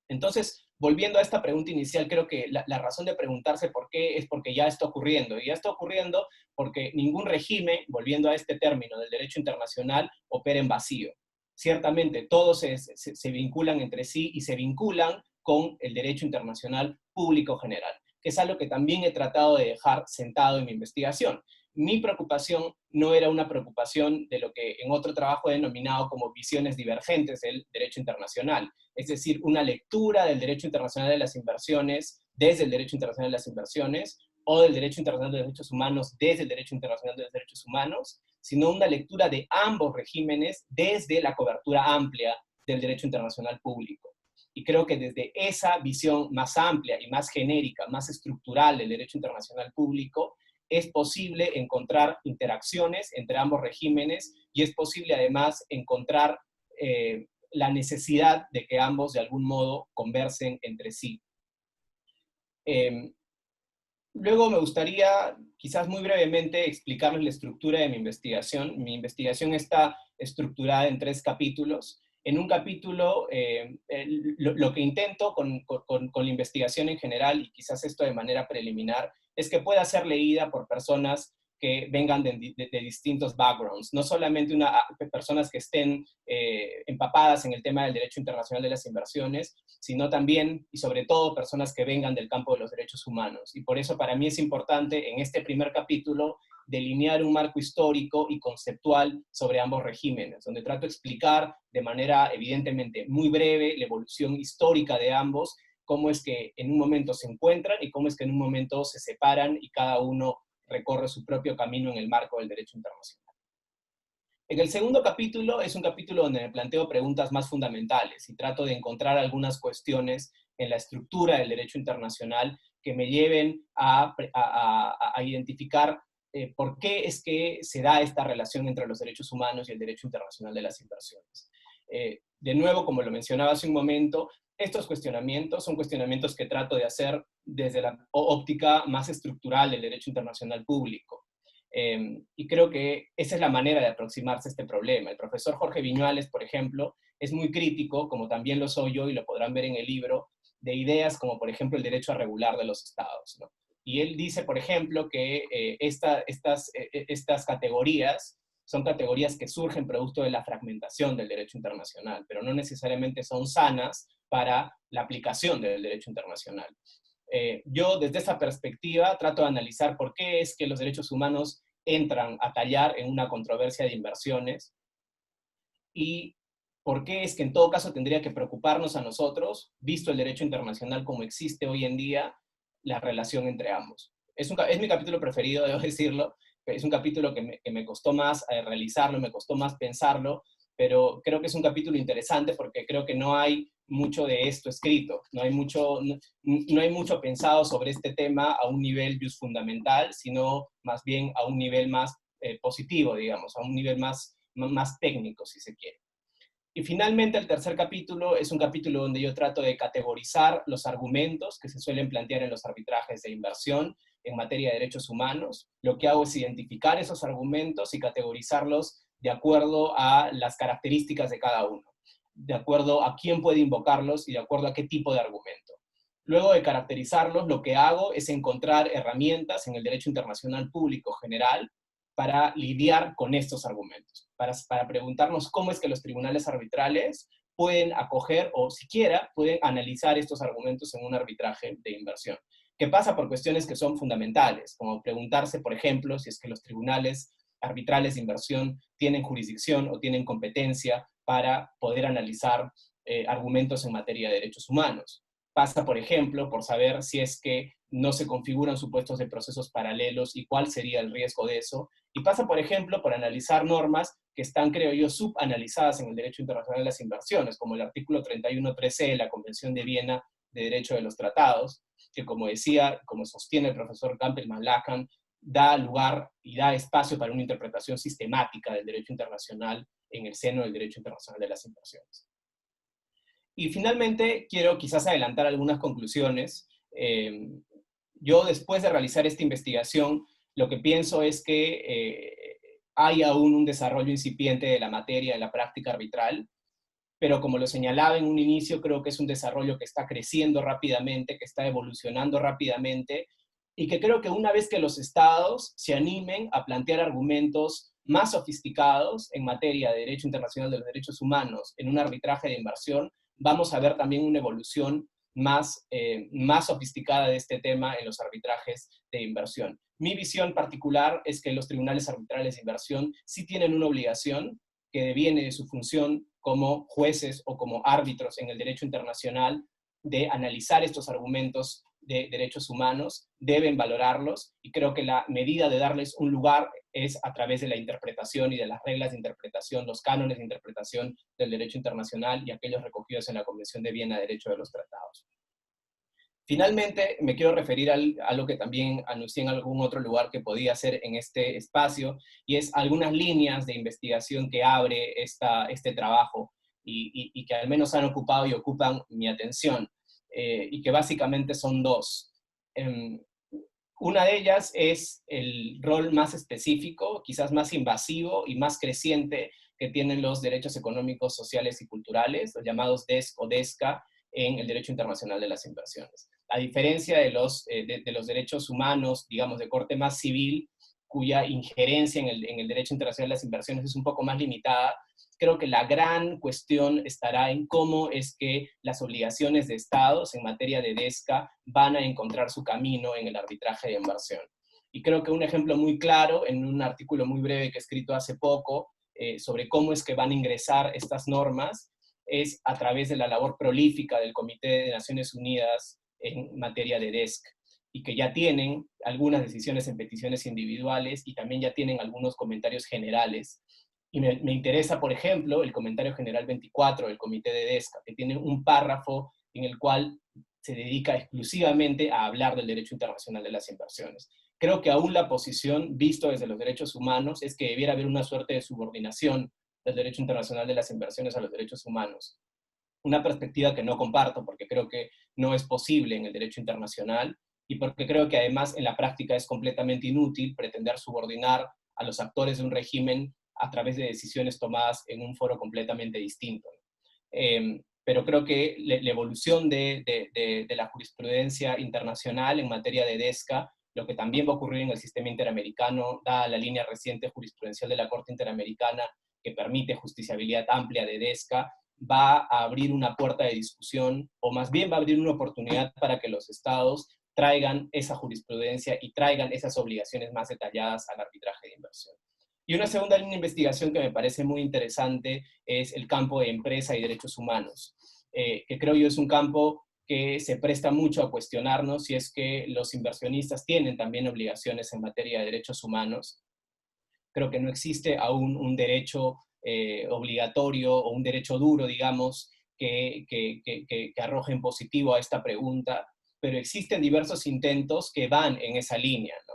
Entonces, volviendo a esta pregunta inicial, creo que la razón de preguntarse por qué es porque ya está ocurriendo. Y ya está ocurriendo porque ningún régimen, volviendo a este término del derecho internacional, opera en vacío. Ciertamente, todos se vinculan entre sí y se vinculan con el derecho internacional público general, que es algo que también he tratado de dejar sentado en mi investigación. Mi preocupación no era una preocupación de lo que en otro trabajo he denominado como visiones divergentes del derecho internacional, es decir, una lectura del derecho internacional de las inversiones desde el derecho internacional de las inversiones o del derecho internacional de los derechos humanos desde el derecho internacional de los derechos humanos, sino una lectura de ambos regímenes desde la cobertura amplia del derecho internacional público. Y creo que desde esa visión más amplia y más genérica, más estructural del derecho internacional público, es posible encontrar interacciones entre ambos regímenes y es posible además encontrar la necesidad de que ambos de algún modo conversen entre sí. Luego me gustaría, quizás muy brevemente, explicarles la estructura de mi investigación. Mi investigación está estructurada en 3 capítulos. En un capítulo, lo que intento con la investigación en general, y quizás esto de manera preliminar, es que pueda ser leída por personas que vengan de distintos backgrounds, no solamente personas que estén empapadas en el tema del derecho internacional de las inversiones, sino también, y sobre todo, personas que vengan del campo de los derechos humanos. Y por eso para mí es importante, en este primer capítulo, delinear un marco histórico y conceptual sobre ambos regímenes, donde trato de explicar de manera evidentemente muy breve la evolución histórica de ambos, cómo es que en un momento se encuentran y cómo es que en un momento se separan y cada uno recorre su propio camino en el marco del derecho internacional. En el segundo capítulo es un capítulo donde me planteo preguntas más fundamentales y trato de encontrar algunas cuestiones en la estructura del derecho internacional que me lleven a identificar por qué es que se da esta relación entre los derechos humanos y el derecho internacional de las inversiones. De nuevo, como lo mencionaba hace un momento, estos cuestionamientos son cuestionamientos que trato de hacer desde la óptica más estructural del derecho internacional público. Y creo que esa es la manera de aproximarse a este problema. El profesor Jorge Viñuales, por ejemplo, es muy crítico, como también lo soy yo, y lo podrán ver en el libro, de ideas como, por ejemplo, el derecho a regular de los estados, ¿no? Y él dice, por ejemplo, que estas categorías son categorías que surgen producto de la fragmentación del derecho internacional, pero no necesariamente son sanas para la aplicación del derecho internacional. Yo, desde esa perspectiva, trato de analizar por qué es que los derechos humanos entran a tallar en una controversia de inversiones y por qué es que en todo caso tendría que preocuparnos a nosotros, visto el derecho internacional como existe hoy en día, la relación entre ambos. Es mi capítulo preferido, debo decirlo. Es un capítulo que me costó más realizarlo, me costó más pensarlo, pero creo que es un capítulo interesante porque creo que no hay mucho de esto escrito, no hay mucho pensado sobre este tema a un nivel just fundamental, sino más bien a un nivel más positivo, digamos, a un nivel más técnico, si se quiere. Y finalmente, el tercer capítulo es un capítulo donde yo trato de categorizar los argumentos que se suelen plantear en los arbitrajes de inversión en materia de derechos humanos. Lo que hago es identificar esos argumentos y categorizarlos de acuerdo a las características de cada uno, de acuerdo a quién puede invocarlos y de acuerdo a qué tipo de argumento. Luego de caracterizarlos, lo que hago es encontrar herramientas en el derecho internacional público general para lidiar con estos argumentos, para preguntarnos cómo es que los tribunales arbitrales pueden acoger o siquiera pueden analizar estos argumentos en un arbitraje de inversión, que pasa por cuestiones que son fundamentales, como preguntarse, por ejemplo, si es que los tribunales arbitrales de inversión tienen jurisdicción o tienen competencia para poder analizar argumentos en materia de derechos humanos. Pasa, por ejemplo, por saber si es que no se configuran supuestos de procesos paralelos y cuál sería el riesgo de eso. Y pasa, por ejemplo, por analizar normas que están, creo yo, subanalizadas en el derecho internacional de las inversiones, como el artículo 31.3c de la Convención de Viena de Derecho de los Tratados, que, como decía, como sostiene el profesor Campbell-Mallacan, da lugar y da espacio para una interpretación sistemática del derecho internacional en el seno del derecho internacional de las inversiones. Y finalmente, quiero quizás adelantar algunas conclusiones. Yo, después de realizar esta investigación, lo que pienso es que hay aún un desarrollo incipiente de la materia de la práctica arbitral, pero como lo señalaba en un inicio, creo que es un desarrollo que está creciendo rápidamente, que está evolucionando rápidamente, y que creo que una vez que los estados se animen a plantear argumentos más sofisticados en materia de derecho internacional de los derechos humanos en un arbitraje de inversión, vamos a ver también una evolución más sofisticada de este tema en los arbitrajes de inversión. Mi visión particular es que los tribunales arbitrales de inversión sí tienen una obligación que deviene de su función como jueces o como árbitros en el derecho internacional de analizar estos argumentos de derechos humanos, deben valorarlos, y creo que la medida de darles un lugar es a través de la interpretación y de las reglas de interpretación, los cánones de interpretación del derecho internacional y aquellos recogidos en la Convención de Viena de Derecho de los Tratados. Finalmente, me quiero referir a algo que también anuncié en algún otro lugar que podía hacer en este espacio, y es algunas líneas de investigación que abre este trabajo, y que al menos han ocupado y ocupan mi atención, y que básicamente son dos. Una de ellas es el rol más específico, quizás más invasivo y más creciente que tienen los derechos económicos, sociales y culturales, los llamados DESC o DESCA, en el derecho internacional de las inversiones. A diferencia de los derechos humanos, digamos, de corte más civil, cuya injerencia en el derecho internacional de las inversiones es un poco más limitada, creo que la gran cuestión estará en cómo es que las obligaciones de Estados en materia de DESCA van a encontrar su camino en el arbitraje de inversión. Y creo que un ejemplo muy claro, en un artículo muy breve que he escrito hace poco, sobre cómo es que van a ingresar estas normas, es a través de la labor prolífica del Comité de Naciones Unidas en materia de DESC, y que ya tienen algunas decisiones en peticiones individuales y también ya tienen algunos comentarios generales. Y me interesa, por ejemplo, el comentario general 24 del Comité de DESCA, que tiene un párrafo en el cual se dedica exclusivamente a hablar del derecho internacional de las inversiones. Creo que aún la posición, visto desde los derechos humanos, es que debiera haber una suerte de subordinación del derecho internacional de las inversiones a los derechos humanos. Una perspectiva que no comparto, porque creo que no es posible en el derecho internacional, y porque creo que además en la práctica es completamente inútil pretender subordinar a los actores de un régimen a través de decisiones tomadas en un foro completamente distinto. Pero creo que la evolución de la jurisprudencia internacional en materia de DESCA, lo que también va a ocurrir en el sistema interamericano, dada la línea reciente jurisprudencial de la Corte Interamericana que permite justiciabilidad amplia de DESCA, va a abrir una puerta de discusión, o más bien va a abrir una oportunidad para que los estados traigan esa jurisprudencia y traigan esas obligaciones más detalladas al arbitraje de inversión. Y una segunda línea de investigación que me parece muy interesante es el campo de empresa y derechos humanos, que creo yo es un campo que se presta mucho a cuestionarnos si es que los inversionistas tienen también obligaciones en materia de derechos humanos. Creo que no existe aún un derecho obligatorio o un derecho duro, digamos, que arroje en positivo a esta pregunta, pero existen diversos intentos que van en esa línea, ¿no?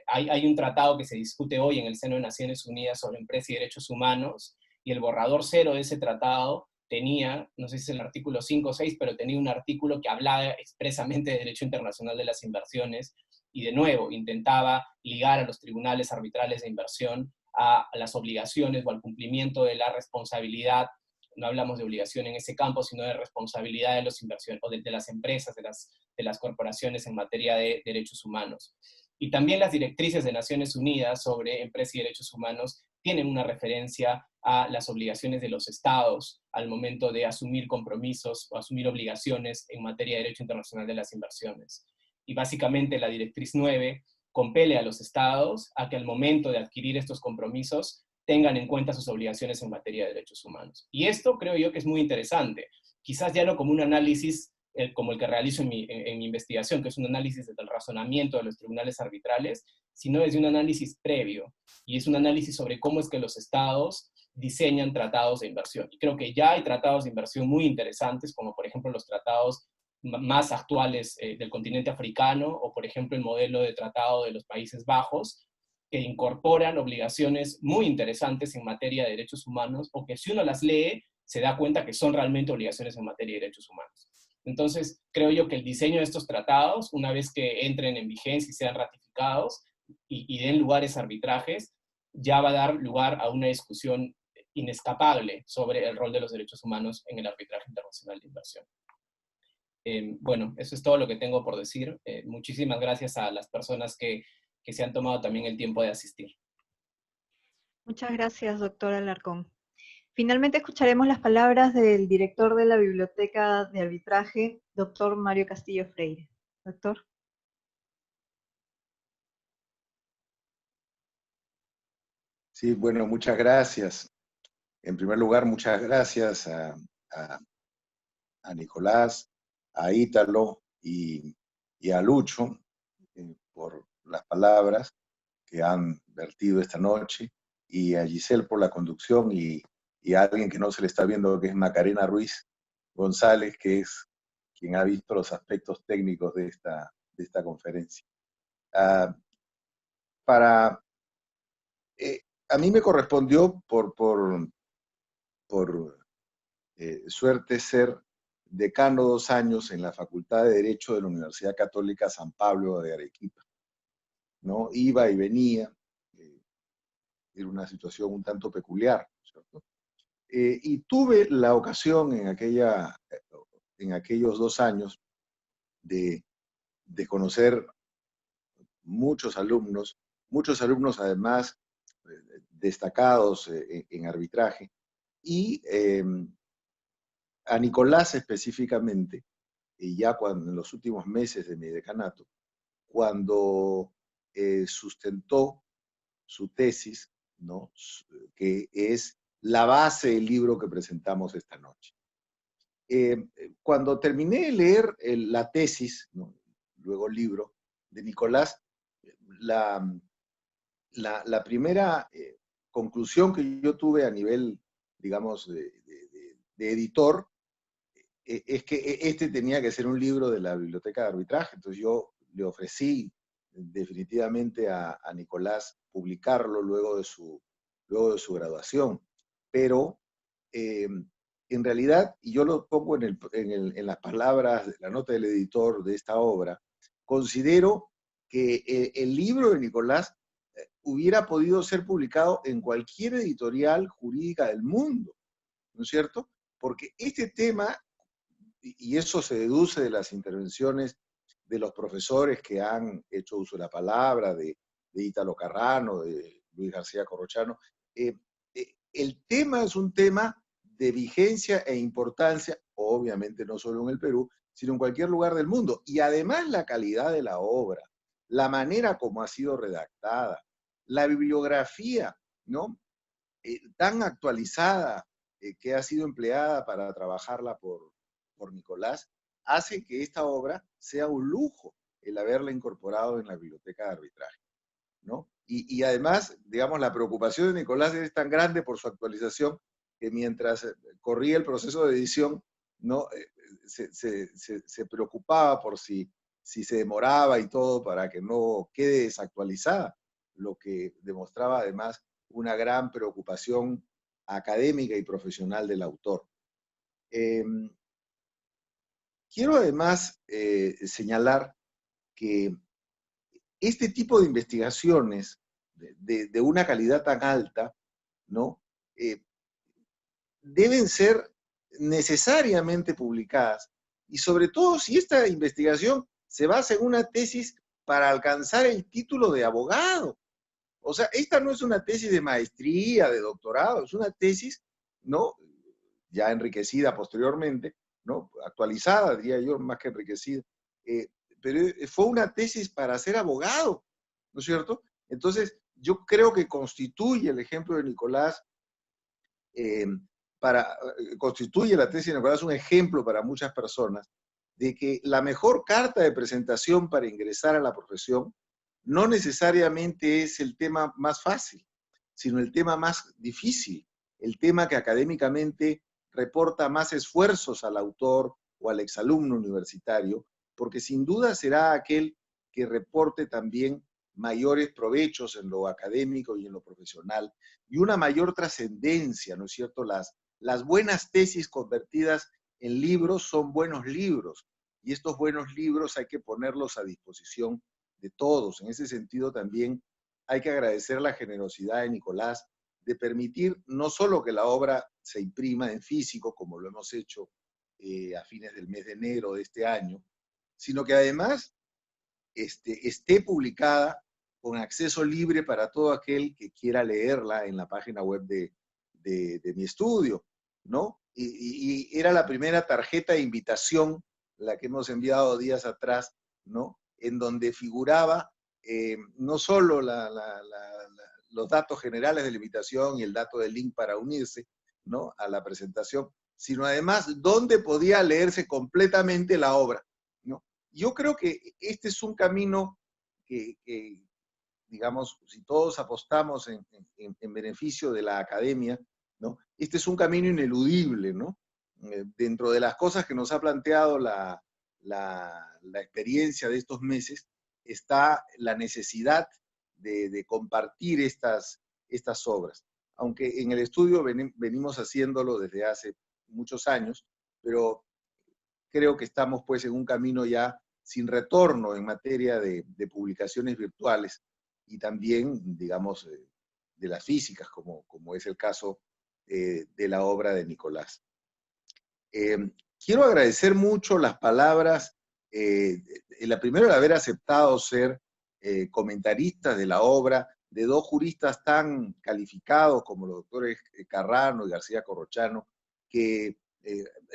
Hay un tratado que se discute hoy en el seno de Naciones Unidas sobre empresa y derechos humanos, y el borrador cero de ese tratado tenía, no sé si es el artículo 5 o 6, pero tenía un artículo que hablaba expresamente de derecho internacional de las inversiones, y de nuevo intentaba ligar a los tribunales arbitrales de inversión a las obligaciones o al cumplimiento de la responsabilidad. No hablamos de obligación en ese campo, sino de responsabilidad de los inversiones, o de las empresas, de las corporaciones en materia de derechos humanos. Y también las directrices de Naciones Unidas sobre empresa y derechos humanos tienen una referencia a las obligaciones de los estados al momento de asumir compromisos o asumir obligaciones en materia de derecho internacional de las inversiones. Y básicamente la directriz 9 compele a los estados a que al momento de adquirir estos compromisos tengan en cuenta sus obligaciones en materia de derechos humanos. Y esto creo yo que es muy interesante, quizás ya no como un análisis como el que realizo en mi investigación, que es un análisis desde el razonamiento de los tribunales arbitrales, sino desde un análisis previo, y es un análisis sobre cómo es que los estados diseñan tratados de inversión. Y creo que ya hay tratados de inversión muy interesantes, como por ejemplo los tratados más actuales del continente africano, o por ejemplo el modelo de tratado de los Países Bajos, que incorporan obligaciones muy interesantes en materia de derechos humanos, o que si uno las lee, se da cuenta que son realmente obligaciones en materia de derechos humanos. Entonces, creo yo que el diseño de estos tratados, una vez que entren en vigencia y sean ratificados y den lugares a arbitrajes, ya va a dar lugar a una discusión inescapable sobre el rol de los derechos humanos en el arbitraje internacional de inversión. Bueno, eso es todo lo que tengo por decir. Muchísimas gracias a las personas que se han tomado también el tiempo de asistir. Muchas gracias, doctor Alarcón. Finalmente escucharemos las palabras del director de la Biblioteca de Arbitraje, doctor Mario Castillo Freire. Doctor. Sí, bueno, muchas gracias. En primer lugar, muchas gracias a Nicolás, a Ítalo y a Lucho por las palabras que han vertido esta noche, y a Giselle por la conducción, y a alguien que no se le está viendo, que es Macarena Ruiz González, que es quien ha visto los aspectos técnicos de esta conferencia. A mí me correspondió por suerte ser decano 2 años en la Facultad de Derecho de la Universidad Católica San Pablo de Arequipa, ¿no? Iba y venía, era una situación un tanto peculiar, ¿cierto? Y tuve la ocasión en aquellos 2 años de conocer muchos alumnos además destacados en arbitraje, y a Nicolás específicamente, y ya en los últimos meses de mi decanato, cuando sustentó su tesis, ¿no? Que es la base del libro que presentamos esta noche. Cuando terminé de leer la tesis, ¿no? Luego el libro de Nicolás, la primera conclusión que yo tuve a nivel, digamos, de editor, es que este tenía que ser un libro de la biblioteca de arbitraje. Entonces yo le ofrecí definitivamente a Nicolás publicarlo luego de su graduación. Pero en realidad, y yo lo pongo en las palabras de la nota del editor de esta obra, considero que el libro de Nicolás hubiera podido ser publicado en cualquier editorial jurídica del mundo, ¿no es cierto? Porque este tema, y eso se deduce de las intervenciones de los profesores que han hecho uso de la palabra, de Ítalo Carrano, de Luis García Corrochano, el tema es un tema de vigencia e importancia, obviamente no solo en el Perú, sino en cualquier lugar del mundo. Y además la calidad de la obra, la manera como ha sido redactada, la bibliografía, ¿no? Tan actualizada que ha sido empleada para trabajarla por Nicolás, hace que esta obra sea un lujo el haberla incorporado en la biblioteca de arbitraje, ¿no? Y además, digamos, la preocupación de Nicolás es tan grande por su actualización que mientras corría el proceso de edición, ¿no? Se preocupaba por si se demoraba y todo para que no quede desactualizada, lo que demostraba además una gran preocupación académica y profesional del autor. Quiero además señalar que este tipo de investigaciones de una calidad tan alta, ¿no? Deben ser necesariamente publicadas, y sobre todo si esta investigación se basa en una tesis para alcanzar el título de abogado. O sea, esta no es una tesis de maestría, de doctorado, es una tesis, ¿no? Ya enriquecida posteriormente, ¿no? Actualizada, diría yo, más que enriquecida. Pero fue una tesis para ser abogado, ¿no es cierto? Entonces, yo creo que constituye el ejemplo de Nicolás, constituye la tesis de Nicolás un ejemplo para muchas personas de que la mejor carta de presentación para ingresar a la profesión no necesariamente es el tema más fácil, sino el tema más difícil, el tema que académicamente reporta más esfuerzos al autor o al exalumno universitario, porque sin duda será aquel que reporte también mayores provechos en lo académico y en lo profesional, y una mayor trascendencia, ¿no es cierto? Las buenas tesis convertidas en libros son buenos libros, y estos buenos libros hay que ponerlos a disposición de todos. En ese sentido también hay que agradecer la generosidad de Nicolás de permitir no solo que la obra se imprima en físico, como lo hemos hecho a fines del mes de enero de este año, sino que además esté publicada con acceso libre para todo aquel que quiera leerla en la página web de mi estudio, ¿no? Y era la primera tarjeta de invitación, la que hemos enviado días atrás, ¿no? En donde figuraba no solo los datos generales de la invitación y el dato del link para unirse, ¿no? A la presentación, sino además dónde podía leerse completamente la obra, ¿no? Yo creo que este es un camino que digamos, si todos apostamos en beneficio de la academia, ¿no? Este es un camino ineludible, ¿no? Dentro de las cosas que nos ha planteado la experiencia de estos meses, está la necesidad de compartir estas obras. Aunque en el estudio venimos haciéndolo desde hace muchos años, pero creo que estamos pues en un camino ya sin retorno en materia de publicaciones virtuales y también, digamos, de las físicas, como es el caso de la obra de Nicolás. Quiero agradecer mucho las palabras, la primera de haber aceptado ser comentaristas de la obra de dos juristas tan calificados como los doctores Carrano y García Corrochano, que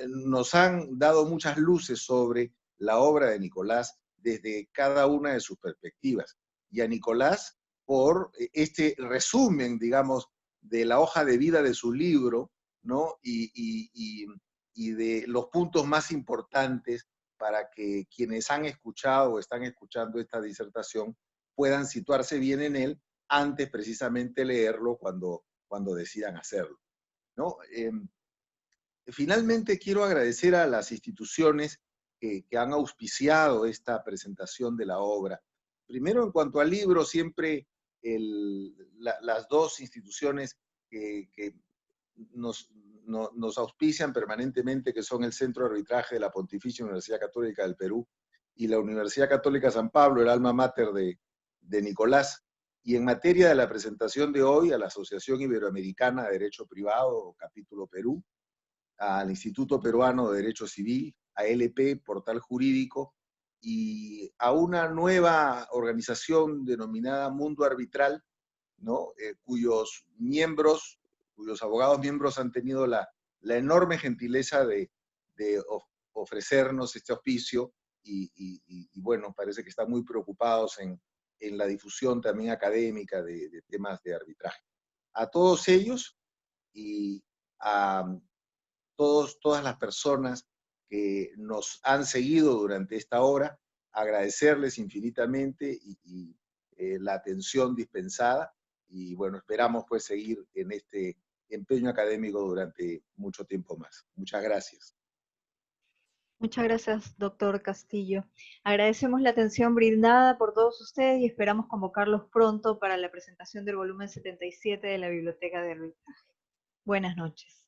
nos han dado muchas luces sobre la obra de Nicolás desde cada una de sus perspectivas. Y a Nicolás por este resumen, digamos, de la hoja de vida de su libro, ¿no? Y de los puntos más importantes para que quienes han escuchado o están escuchando esta disertación puedan situarse bien en él antes precisamente leerlo cuando decidan hacerlo, ¿no? Finalmente quiero agradecer a las instituciones que han auspiciado esta presentación de la obra. Primero, en cuanto al libro, siempre las dos instituciones que nos auspician permanentemente, que son el Centro de Arbitraje de la Pontificia Universidad Católica del Perú y la Universidad Católica San Pablo, el alma mater de Nicolás. Y en materia de la presentación de hoy, a la Asociación Iberoamericana de Derecho Privado, capítulo Perú, al Instituto Peruano de Derecho Civil, a LP, Portal Jurídico, y a una nueva organización denominada Mundo Arbitral, ¿no? Cuyos abogados miembros han tenido la enorme gentileza de ofrecernos este auspicio y bueno, parece que están muy preocupados en la difusión también académica de temas de arbitraje. A todos ellos y a todas las personas que nos han seguido durante esta hora, agradecerles infinitamente y la atención dispensada y bueno, esperamos pues seguir en este empeño académico durante mucho tiempo más. Muchas gracias. Muchas gracias, doctor Castillo. Agradecemos la atención brindada por todos ustedes y esperamos convocarlos pronto para la presentación del volumen 77 de la Biblioteca de Arbitraje. Buenas noches.